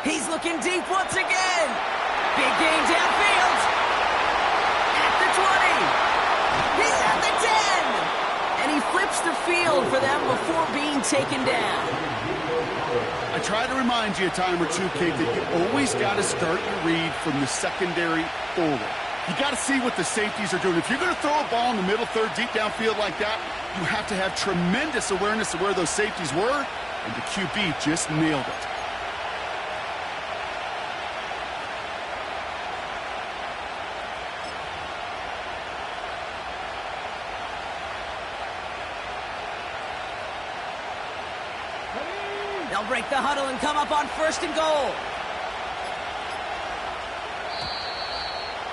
He's looking deep once again. Big game downfield. At the 20. He's at the 10. And he flips the field for them before being taken down. I try to remind you a time or two, Kate, that you always got to start your read from the secondary forward. You got to see what the safeties are doing. If you're going to throw a ball in the middle third, deep downfield like that, you have to have tremendous awareness of where those safeties were, and the QB just nailed it. They'll break the huddle and come up on 1st and goal.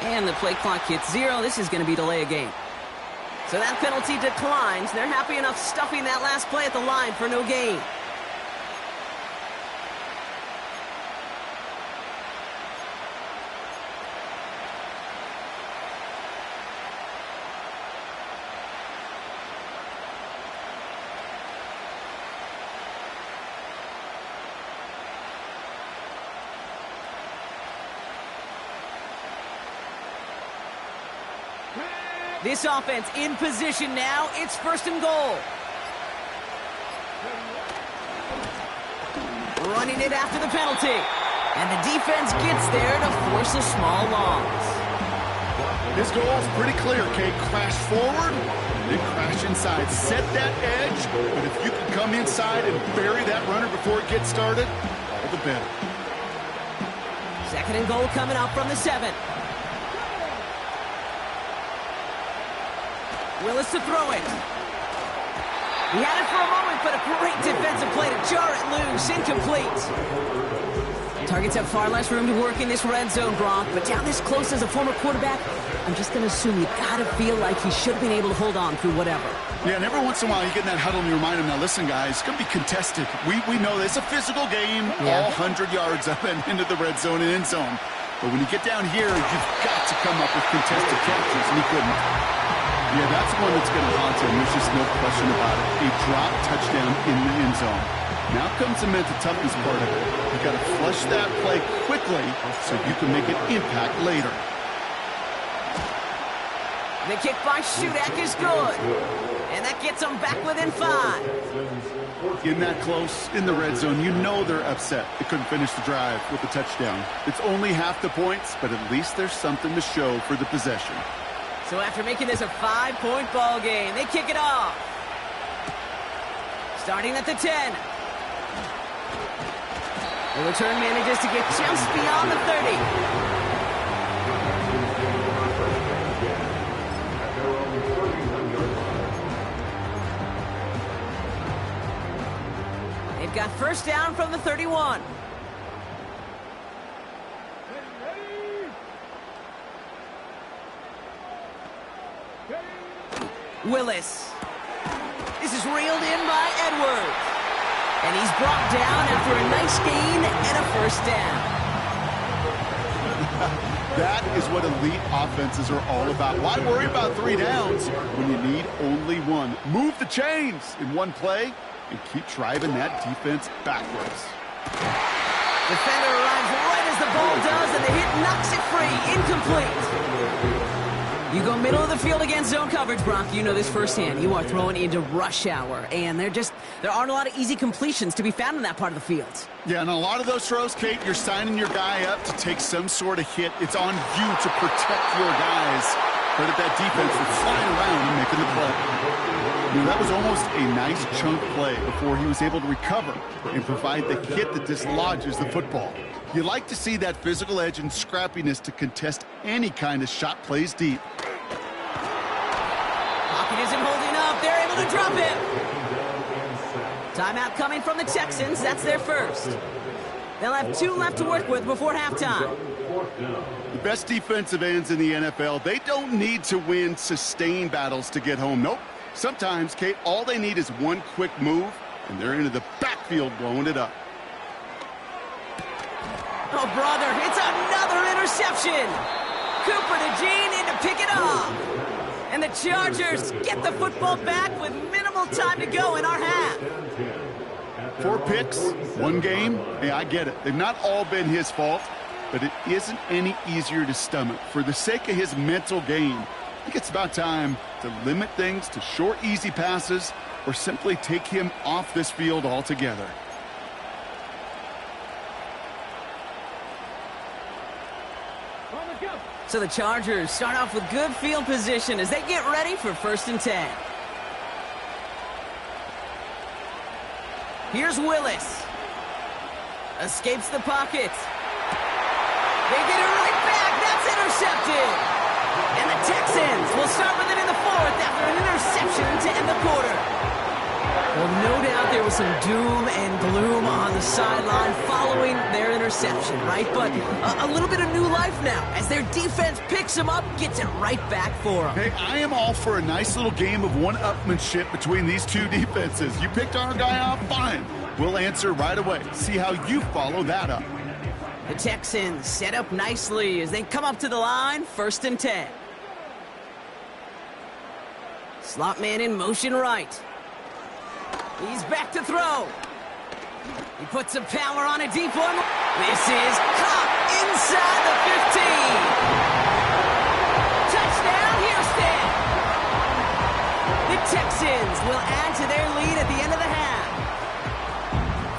And the play clock hits 0. This is going to be delay a game. So that penalty declines. They're happy enough stuffing that last play at the line for no gain. This offense in position now. It's 1st and goal. Running it after the penalty. And the defense gets there to force a small loss. His goal is pretty clear, Kate. Crash forward, then crash inside. Set that edge, but if you can come inside and bury that runner before it gets started, all the better. 2nd and goal coming up from the 7. Willis to throw it. He had it for a moment, but a great defensive play to jar it loose. Incomplete. Targets have far less room to work in this red zone, Brock, but down this close as a former quarterback, I'm just going to assume you got to feel like he should have been able to hold on through whatever. Yeah, and every once in a while you get in that huddle and you remind him, now listen, guys, it's going to be contested. We know this. It's a physical game, all 100 yards up and into the red zone and end zone. But when you get down here, you've got to come up with contested catches, and he couldn't. Yeah, that's one that's going to haunt him. There's just no question about it. A drop touchdown in the end zone. Now comes the mental toughness part of it. You got to flush that play quickly so you can make an impact later. The kick by Shudak is good. And that gets them back within 5. In that close, in the red zone, you know they're upset. They couldn't finish the drive with the touchdown. It's only half the points, but at least there's something to show for the possession. So after making this a 5-point ball game, they kick it off. Starting at the 10. The return manages to get just beyond the 30. that first down from the 31. Willis. This is reeled in by Edwards. And he's brought down after a nice gain and a first down. That is what elite offenses are all about. Why worry about 3 downs when you need only 1? Move the chains in one play and keep driving that defense backwards. Defender arrives right as the ball does, and the hit knocks it free. Incomplete. You go middle of the field against zone coverage, Brock. You know this firsthand. You are throwing into rush hour, and there aren't a lot of easy completions to be found in that part of the field. Yeah, and a lot of those throws, Kate, you're signing your guy up to take some sort of hit. It's on you to protect your guys. Credit that defense for flying around and making the play. You know, that was almost a nice chunk play before he was able to recover and provide the hit that dislodges the football. You like to see that physical edge and scrappiness to contest any kind of shot plays deep. Pocket isn't holding up. They're able to drop him. Timeout coming from the Texans. That's their first. They'll have 2 left to work with before halftime. The best defensive ends in the NFL, they don't need to win sustained battles to get home. Nope. Sometimes, Kate, all they need is one quick move, and they're into the backfield blowing it up. Oh, brother, it's another interception. Cooper to Gene in to pick it off. And the Chargers get the football back with minimal time to go in our half. 4 picks, 1 game. Hey, I get it. They've not all been his fault, but it isn't any easier to stomach. For the sake of his mental game, I think it's about time to limit things to short, easy passes or simply take him off this field altogether. So the Chargers start off with good field position as they get ready for 1st and 10. Here's Willis. Escapes the pocket. They get it right back. That's intercepted. And the Texans will start with it in the 4th after an interception to end the quarter. Well, no doubt there was some doom and gloom on the sideline following their interception, right? But a little bit of new life now as their defense picks them up, gets it right back for them. Hey, I am all for a nice little game of one-upmanship between these 2 defenses. You picked our guy off, fine. We'll answer right away. See how you follow that up. The Texans set up nicely as they come up to the line, 1st and 10. Slot man in motion right. He's back to throw. He puts some power on a deep one. This is caught inside the 15. Touchdown, Houston. The Texans will add to their lead at the end of the half.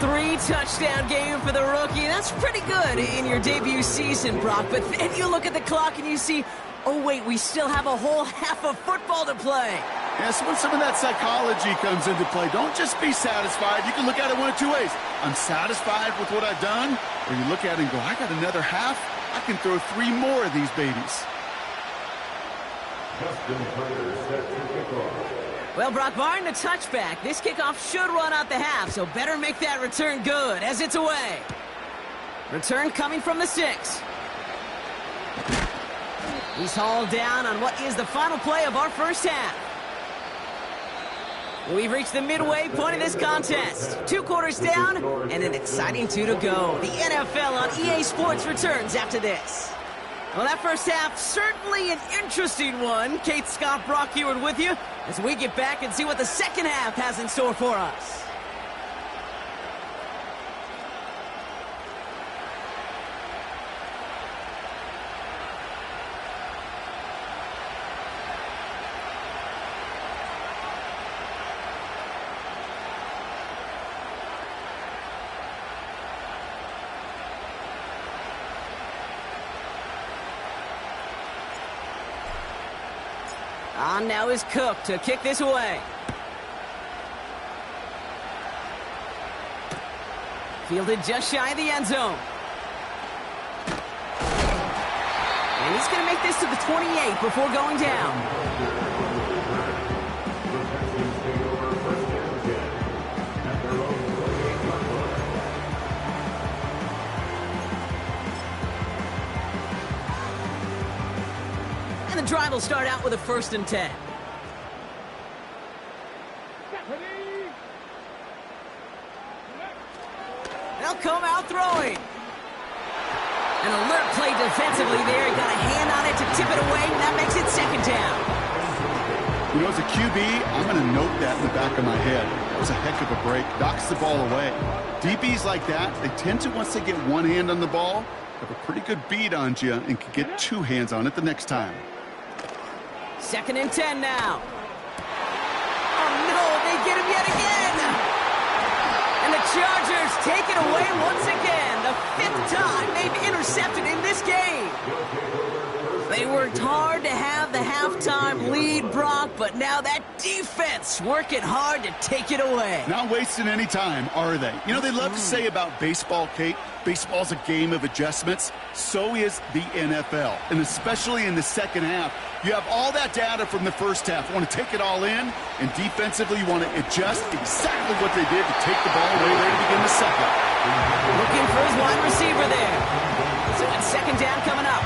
3-touchdown game for the rookie. That's pretty good in your debut season, Brock. But then you look at the clock and you see, oh, wait, we still have a whole half of football to play. Yes, when some of that psychology comes into play, don't just be satisfied. You can look at it one of 2 ways. I'm satisfied with what I've done, or you look at it and go, I got another half. I can throw 3 more of these babies. Well, Brock, barring the touchback, this kickoff should run out the half, so better make that return good as it's away. Return coming from the 6. He's hauled down on what is the final play of our first half. We've reached the midway point of this contest. 2 quarters down and an exciting 2 to go. The NFL on EA Sports returns after this. Well, that first half, certainly an interesting one. Kate, Scott, Brock Heward with you as we get back and see what the second half has in store for us. On now is Cook to kick this away. Fielded just shy of the end zone. And he's going to make this to the 28 before going down. And the drive will start out with a 1st and 10. They'll come out throwing. An alert play defensively there. He got a hand on it to tip it away, and that makes it 2nd down. You know, as a QB, I'm going to note that in the back of my head. That was a heck of a break. Knocks the ball away. DBs like that, they tend to, once they get one hand on the ball, have a pretty good beat on you and can get 2 hands on it the next time. 2nd and 10 now. Oh, no, they get him yet again. And the Chargers take it away once again. The 5th time they've intercepted in this game. They worked hard to have the halftime lead, Brock, but now that defense working hard to take it away. Not wasting any time, are they? You know, they love to say about baseball, Kate, baseball's a game of adjustments. So is the NFL, and especially in the second half. You have all that data from the first half. You want to take it all in, and defensively you want to adjust exactly what they did to take the ball away there to begin the second. Looking for his wide receiver there. So it's 2nd down coming up.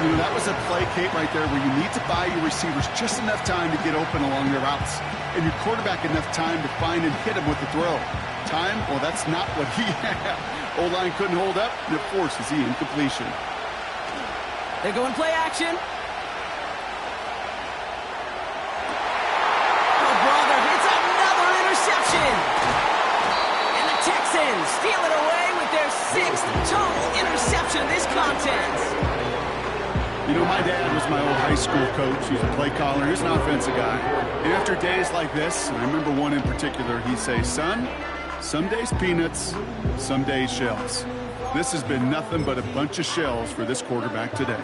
You know, that was a play, Kate, right there where you need to buy your receivers just enough time to get open along their routes, and your quarterback enough time to find and hit him with the throw. Time? Well, that's not what he had. O-line couldn't hold up, and it forces the incompletion. They're going play action. Oh, brother, it's another interception. And the Texans steal it away with their 6th total interception of this contest. You know, my dad was my old high school coach. He was a play caller. He was an offensive guy. And after days like this, and I remember one in particular, he'd say, son, some days peanuts, some days shells. This has been nothing but a bunch of shells for this quarterback today.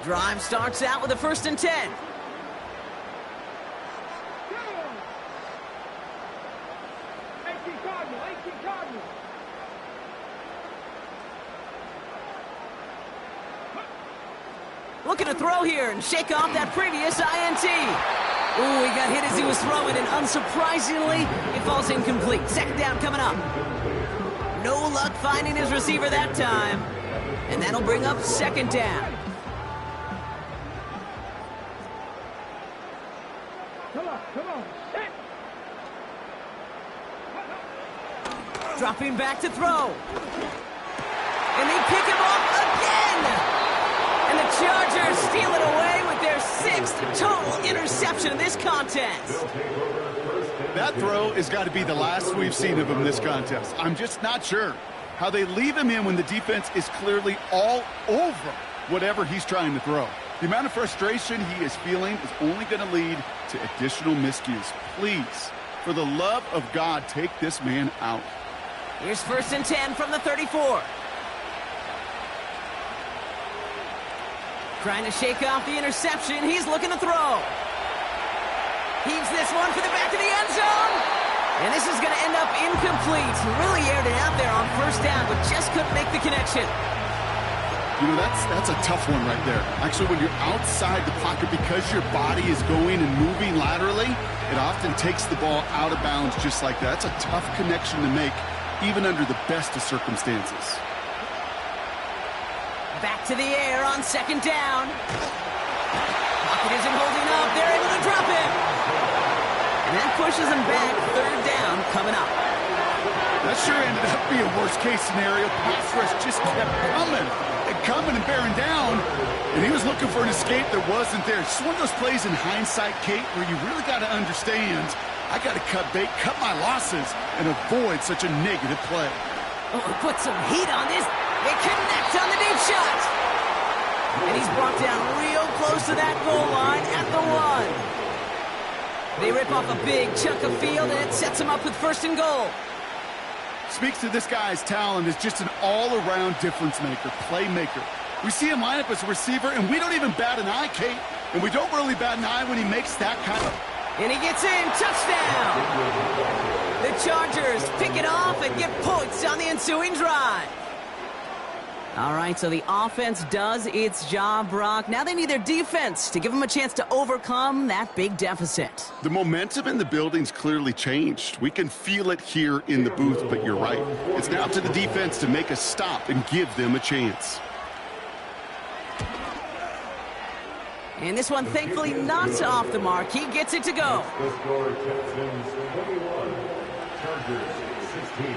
Drive starts out with a 1st and 10. Looking to throw here and shake off that previous INT. Ooh, he got hit as he was throwing, and unsurprisingly, it falls incomplete. 2nd down coming up. No luck finding his receiver that time. And that'll bring up 2nd down. Come on. Hit. Dropping back to throw. And they pick him off again. And the Chargers steal it away with their 6th total interception in this contest. That throw has got to be the last we've seen of him this contest. I'm just not sure how they leave him in when the defense is clearly all over whatever he's trying to throw. The amount of frustration he is feeling is only going to lead to additional miscues. Please, for the love of God, take this man out. Here's 1st and 10 from the 34. Trying to shake off the interception. He's looking to throw. Heaves this one for the back of the end zone. And this is going to end up incomplete. Really aired it out there on 1st down, but just couldn't make the connection. You know, that's a tough one right there. Actually, when you're outside the pocket, because your body is going and moving laterally, it often takes the ball out of bounds just like that. That's a tough connection to make, even under the best of circumstances. Back to the air on 2nd down. Pocket isn't holding up. They're able to drop him. And that pushes him back. 3rd down coming up. That sure ended up being worst-case scenario. Pass rush just kept coming and bearing down, and he was looking for an escape that wasn't there. It's one of those plays in hindsight, Kate, where you really got to understand, I got to cut bait, cut my losses, and avoid such a negative play. Oh, put some heat on this. They connect on the deep shot. And he's brought down real close to that goal line at the 1. They rip off a big chunk of field, and it sets him up with 1st and goal. Speaks to this guy's talent as just an all-around difference maker, playmaker. We see him line up as a receiver, and we don't even bat an eye, Kate. And we don't really bat an eye when he makes that kind of... And he gets in. Touchdown! The Chargers pick it off and get points on the ensuing drive. All right, so the offense does its job, Brock. Now they need their defense to give them a chance to overcome that big deficit. The momentum in the building's clearly changed. We can feel it here in the booth, but you're right. It's now up to the defense to make a stop and give them a chance. And this one, thankfully, not off the mark. He gets it to go. The score, Texans 21, Chargers 16.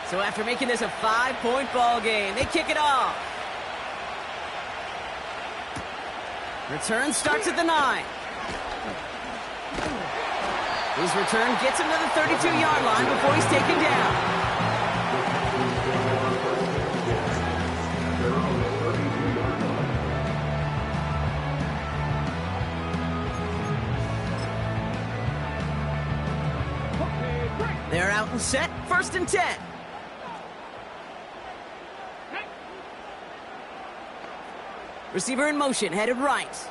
So after making this a 5-point ball game, they kick it off. Return starts at the 9. His return gets him to the 32-yard line before he's taken down. They're out and set, 1st and 10. Receiver in motion, headed right.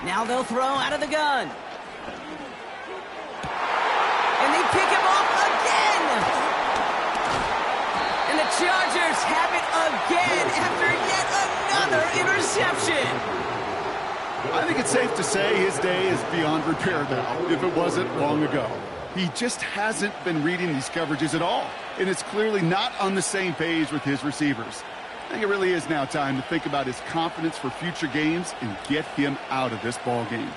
Now they'll throw out of the gun. And they pick him off again. And the Chargers have it again after yet another interception. I think it's safe to say his day is beyond repair now, if it wasn't long ago. He just hasn't been reading these coverages at all, and it's clearly not on the same page with his receivers. I think it really is now time to think about his confidence for future games and get him out of this ball game.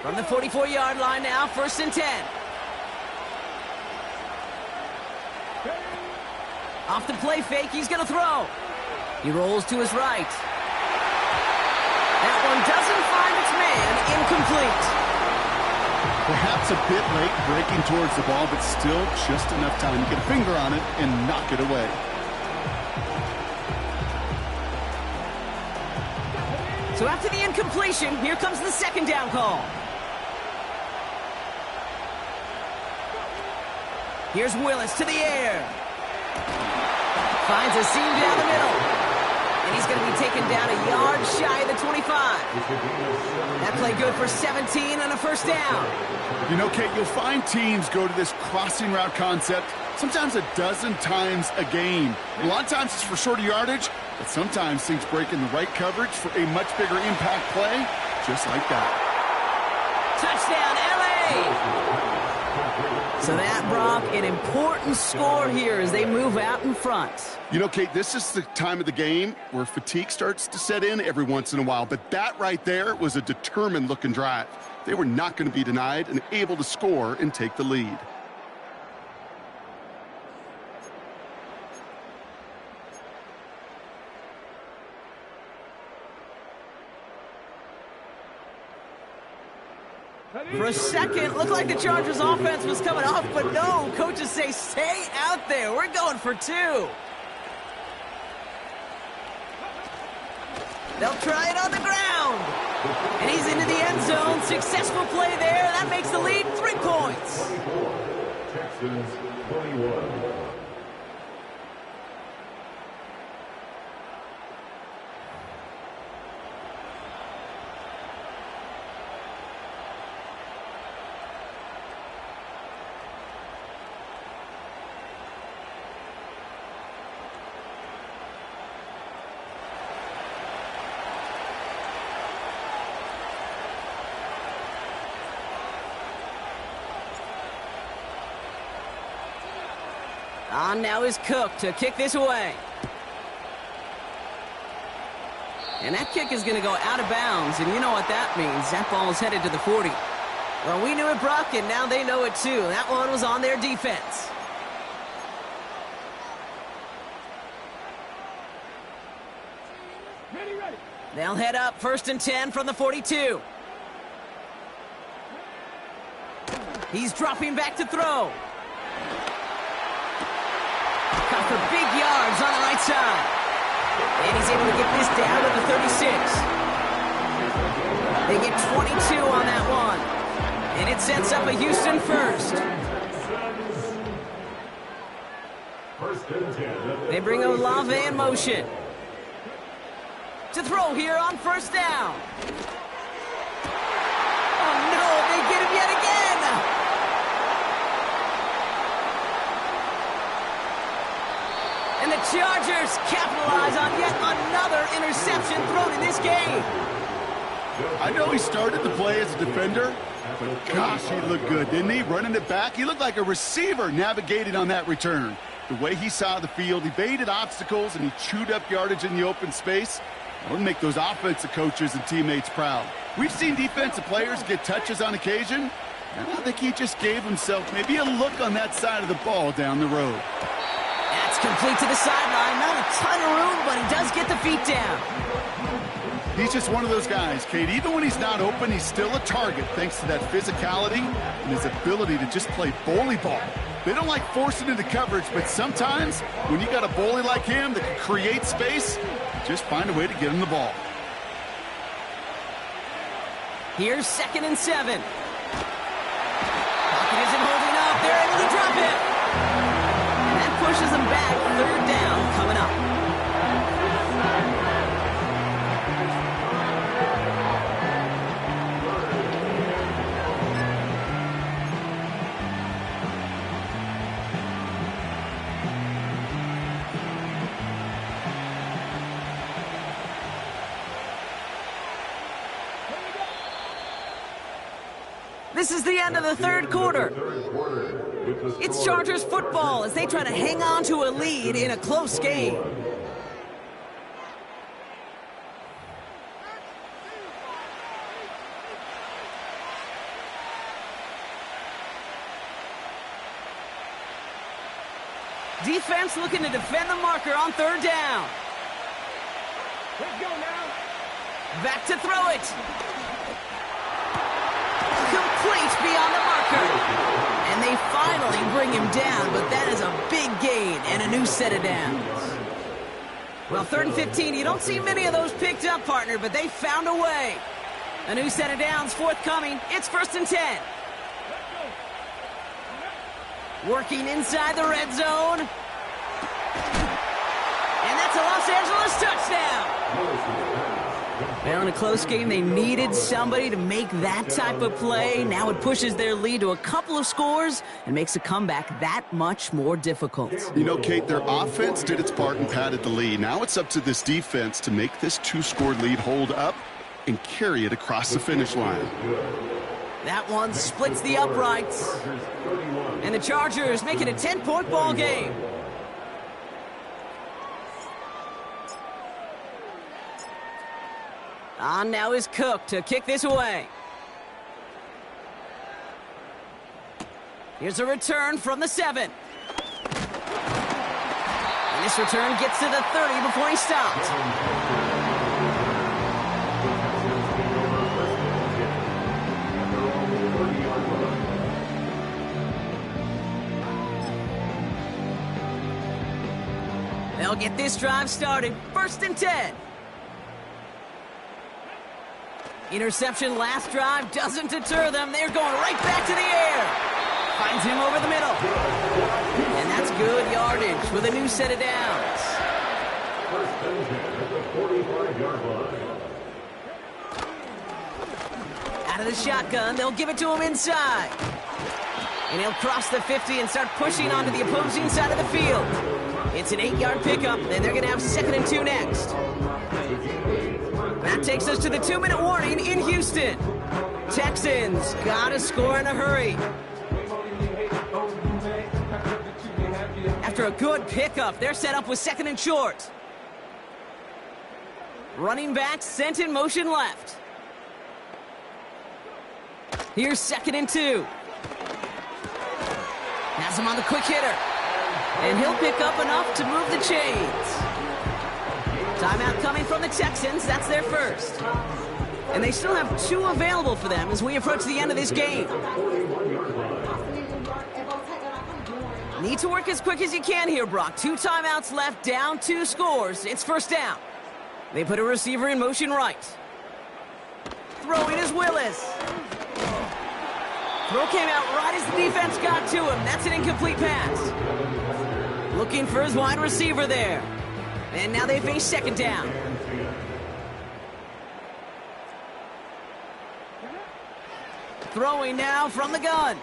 From the 44-yard line now, 1st and 10. Off the play fake, he's going to throw. He rolls to his right. That one doesn't find its man, incomplete. Perhaps a bit late breaking towards the ball, but still just enough time to get a finger on it and knock it away. So after the incompletion, here comes the 2nd down call. Here's Willis to the air. Finds a seam down the middle. And he's going to be taken down a yard shy of the 25. That play good for 17 and a 1st down. You know, Kate, you'll find teams go to this crossing route concept sometimes a dozen times a game. A lot of times it's for shorter yardage, but sometimes things break in the right coverage for a much bigger impact play, just like that. Touchdown, L.A.! So that, Brock, an important score here as they move out in front. You know, Kate, this is the time of the game where fatigue starts to set in every once in a while, but that right there was a determined-looking drive. They were not going to be denied and able to score and take the lead. For a second, looked like the Chargers offense was coming off, but no, coaches say stay out there. We're going for 2. They'll try it on the ground. And he's into the end zone. Successful play there. That makes the lead 3 points. 24, Texans 21. On now is Cook to kick this away. And that kick is going to go out of bounds, and you know what that means. That ball is headed to the 40. Well, we knew it, Brock, and now they know it too. That one was on their defense. They'll head up 1st and 10 from the 42. He's dropping back to throw. Cut for big yards on the right side. And he's able to get this down to the 36. They get 22 on that one. And it sets up a Houston first. They bring Olave in motion. To throw here on 1st down. Chargers capitalize on yet another interception thrown in this game. I know he started the play as a defender, but gosh, he looked good, didn't he? Running it back, he looked like a receiver navigating on that return. The way he saw the field, he baited obstacles, and he chewed up yardage in the open space. That would make those offensive coaches and teammates proud. We've seen defensive players get touches on occasion, and I think he just gave himself maybe a look on that side of the ball down the road. That's complete to the sideline. Not a ton of room, but he does get the feet down. He's just one of those guys, Kate. Even when he's not open, he's still a target thanks to that physicality and his ability to just play bully ball. They don't like forcing into coverage, but sometimes when you got a bully like him that can create space, just find a way to get him the ball. Here's 2nd and 7. Pocket isn't holding up. They're able to drop it. And that pushes them back. 3rd down coming up. This is the end of the 3rd quarter. It's Chargers football as they try to hang on to a lead in a close game. Defense looking to defend the marker on 3rd down. Let's go now. Back to throw it. Complete beyond the marker. And they finally bring him down, but that is a big gain and a new set of downs. Well, 3rd and 15, you don't see many of those picked up, partner, but they found a way. A new set of downs forthcoming. It's 1st and 10. Working inside the red zone. And that's a Los Angeles touchdown. Well, in a close game, they needed somebody to make that type of play. Now it pushes their lead to a couple of scores and makes a comeback that much more difficult. You know, Kate, their offense did its part and padded the lead. Now it's up to this defense to make this 2-score lead hold up and carry it across the finish line. That one splits the uprights. And the Chargers make it a 10-point ball game. On now is Cook to kick this away. Here's a return from the 7. And this return gets to the 30 before he stopped. They'll get this drive started. 1st and 10. Interception last drive doesn't deter them. They're going right back to the air. Finds him over the middle. And that's good yardage with a new set of downs. Out of the shotgun, they'll give it to him inside. And he'll cross the 50 and start pushing onto the opposing side of the field. It's an 8-yard pickup, and they're going to have 2nd and 2 next. That takes us to the 2-minute warning in Houston. Texans got to score in a hurry. After a good pickup, they're set up with 2nd and short. Running back sent in motion left. Here's 2nd and 2. Has him on the quick hitter. And he'll pick up enough to move the chains. Timeout coming from the Texans. That's their first. And they still have 2 available for them as we approach the end of this game. Need to work as quick as you can here, Brock. 2 timeouts left, down 2 scores. It's 1st down. They put a receiver in motion right. Throwing is Willis. Throw came out right as the defense got to him. That's an incomplete pass. Looking for his wide receiver there. And now they face 2nd down. Throwing now from the gun.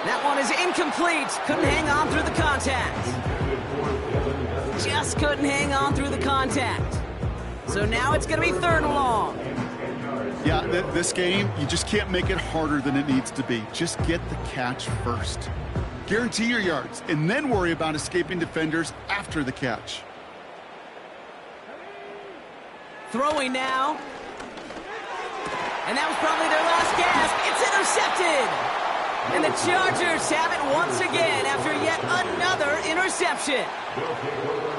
That one is incomplete. Couldn't hang on through the contact. just couldn't hang on through the contact. So now it's going to be 3rd and long. Yeah, this game, you just can't make it harder than it needs to be. Just get the catch first. Guarantee your yards, and then worry about escaping defenders after the catch. Throwing now. And that was probably their last gasp. It's intercepted. And the Chargers have it once again after yet another interception.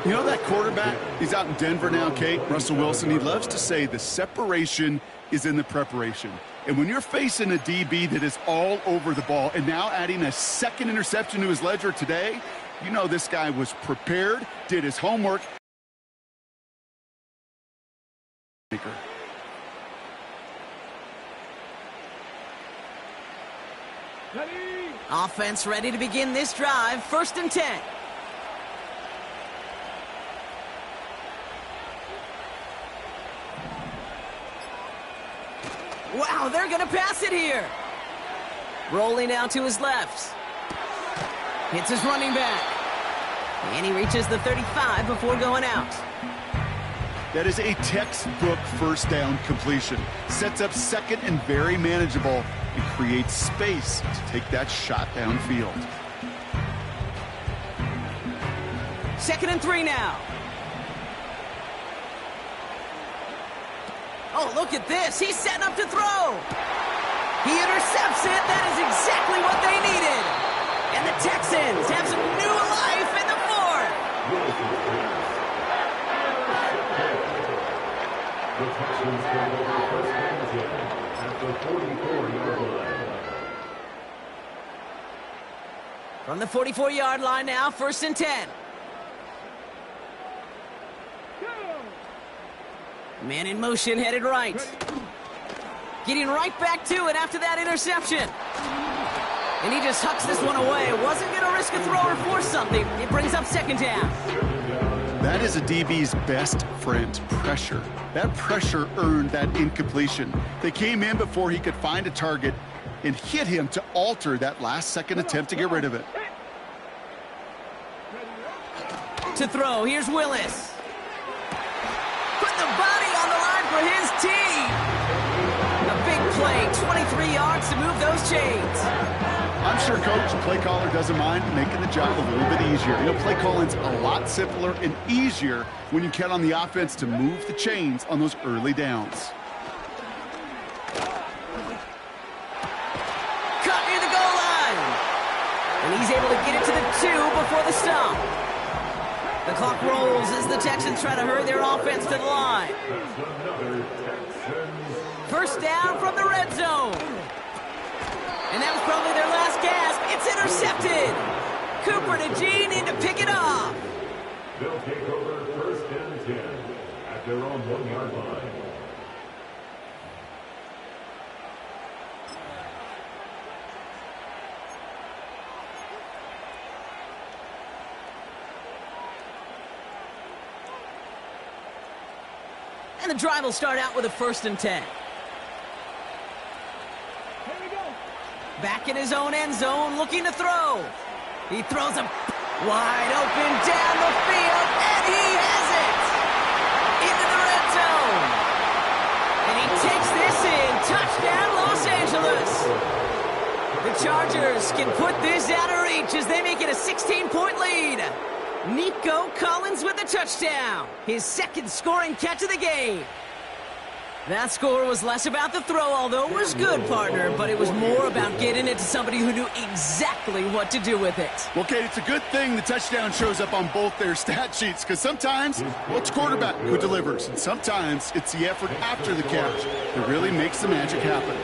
You know that quarterback? He's out in Denver now, Kate. Russell Wilson, he loves to say the separation is in the preparation. And when you're facing a DB that is all over the ball and now adding a 2nd interception to his ledger today, you know this guy was prepared, did his homework. Offense ready to begin this drive. 1st and 10. Wow, they're going to pass it here. Rolling out to his left. Hits his running back. And he reaches the 35 before going out. That is a textbook 1st down completion. Sets up 2nd and very manageable and creates space to take that shot downfield. 2nd and 3 now. Oh, look at this. He's setting up to throw. He intercepts it. That is exactly what they needed. And the Texans have some new life in the 4th. The Texans come over 1st and 10 at the 44-yard line. From the 44-yard line now, 1st and 10. Man in motion, headed right. Getting right back to it after that interception. And he just hucks this one away. Wasn't going to risk a throw or force something. It brings up 2nd down. That is a DB's best friend, pressure. That pressure earned that incompletion. They came in before he could find a target and hit him to alter that last-second attempt to get rid of it. To throw, here's Willis. Put the body on the line for his team. A big play, 23 yards to move those chains. I'm sure Coach, play caller, doesn't mind making the job a little bit easier. You know, play calling's a lot simpler and easier when you count on the offense to move the chains on those early downs. Cut near the goal line. And he's able to get it to the 2 before the stop. The clock rolls as the Texans try to hurry their offense to the line. 1st down from the red zone. And that was probably their last gasp. It's intercepted. Cooper to Gene in to pick it off. They'll take over 1st and 10 at their own 1-yard line. And the drive will start out with a 1st and 10. Back in his own end zone, looking to throw. He throws him wide open down the field, and he has it! Into the red zone. And he takes this in. Touchdown, Los Angeles. The Chargers can put this out of reach as they make it a 16-point lead. Nico Collins with the touchdown. His 2nd scoring catch of the game. That score was less about the throw, although it was good, partner, but it was more about getting it to somebody who knew exactly what to do with it. Well, Kate, it's a good thing the touchdown shows up on both their stat sheets, because sometimes, well, it's quarterback who delivers, and sometimes it's the effort after the catch that really makes the magic happen.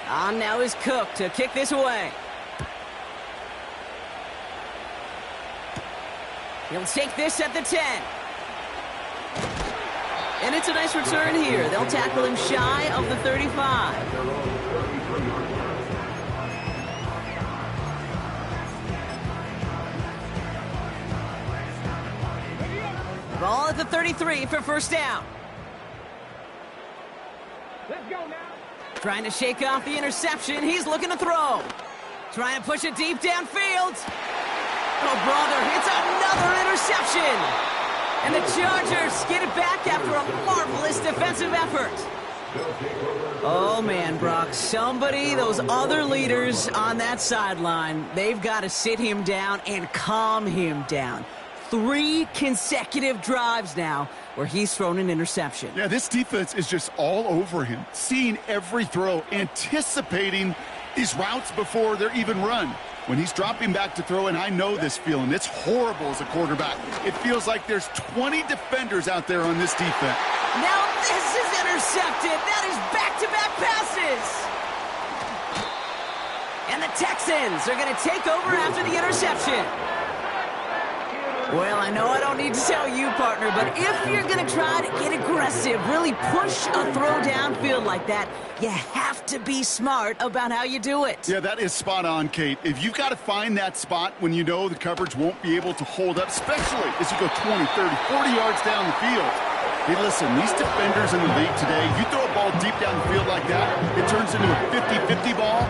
On now is Cook to kick this away. He'll take this at the 10. And it's a nice return here. They'll tackle him shy of the 35. Ball at the 33 for 1st down. Let's go now. Trying to shake off the interception. He's looking to throw. Trying to push it deep downfield. Oh, brother, it's another interception. And the Chargers get it back after a marvelous defensive effort. Oh, man, Brock, those other leaders on that sideline, they've got to sit him down and calm him down. 3 consecutive drives now where he's thrown an interception. Yeah, this defense is just all over him, seeing every throw, anticipating these routes before they're even run. When he's dropping back to throw, and I know this feeling, it's horrible as a quarterback. It feels like there's 20 defenders out there on this defense. Now this is intercepted. That is back-to-back passes. And the Texans are going to take over after the interception. Well, I know I don't need to tell you, partner, but if you're going to try to get aggressive, really push a throw downfield like that, you have to be smart about how you do it. Yeah, that is spot on, Kate. If you've got to find that spot when you know the coverage won't be able to hold up, especially as you go 20, 30, 40 yards down the field. Hey, listen, these defenders in the league today, you throw a ball deep down the field like that, it turns into a 50-50 ball.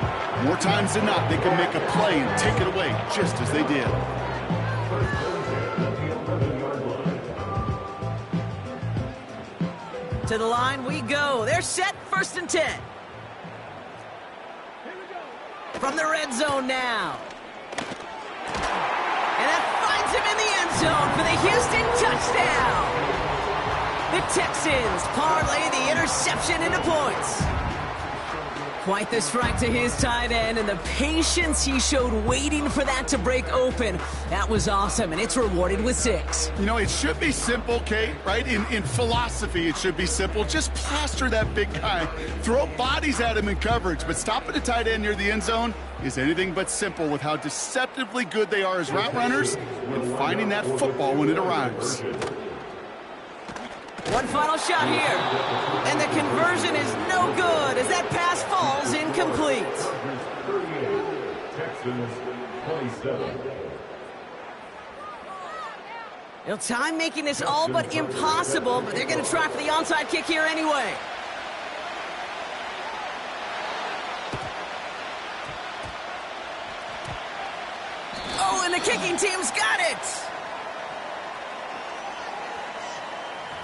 More times than not, they can make a play and take it away, just as they did. To the line we go. They're set, 1st and 10. From the red zone now. And that finds him in the end zone for the Houston touchdown. The Texans parlay the interception into points. Quite the strike to his tight end, and the patience he showed waiting for that to break open. That was awesome, and it's rewarded with 6. You know, it should be simple, Kate, right? In philosophy, it should be simple. Just plaster that big guy. Throw bodies at him in coverage, but stopping a tight end near the end zone is anything but simple with how deceptively good they are as route runners and finding that football when it arrives. One final shot here, and the conversion is no good as that pass falls incomplete. Texans 27. Well, time making this all but impossible, but they're going to try for the onside kick here anyway. Oh, and the kicking team's got it!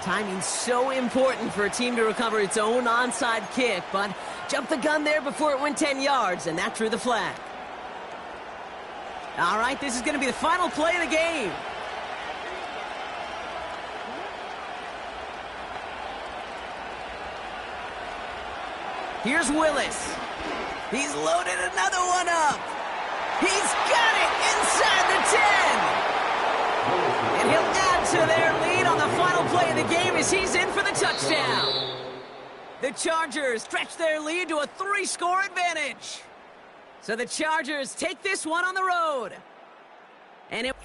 Timing's so important for a team to recover its own onside kick, but jumped the gun there before it went 10 yards, and that drew the flag. All right, this is going to be the final play of the game. Here's Willis. He's loaded another one up. He's got it inside the 10. And he'll add to their lead on the final play of the game as he's in for the touchdown. The Chargers stretch their lead to a 3-score advantage. So the Chargers take this one on the road. And it...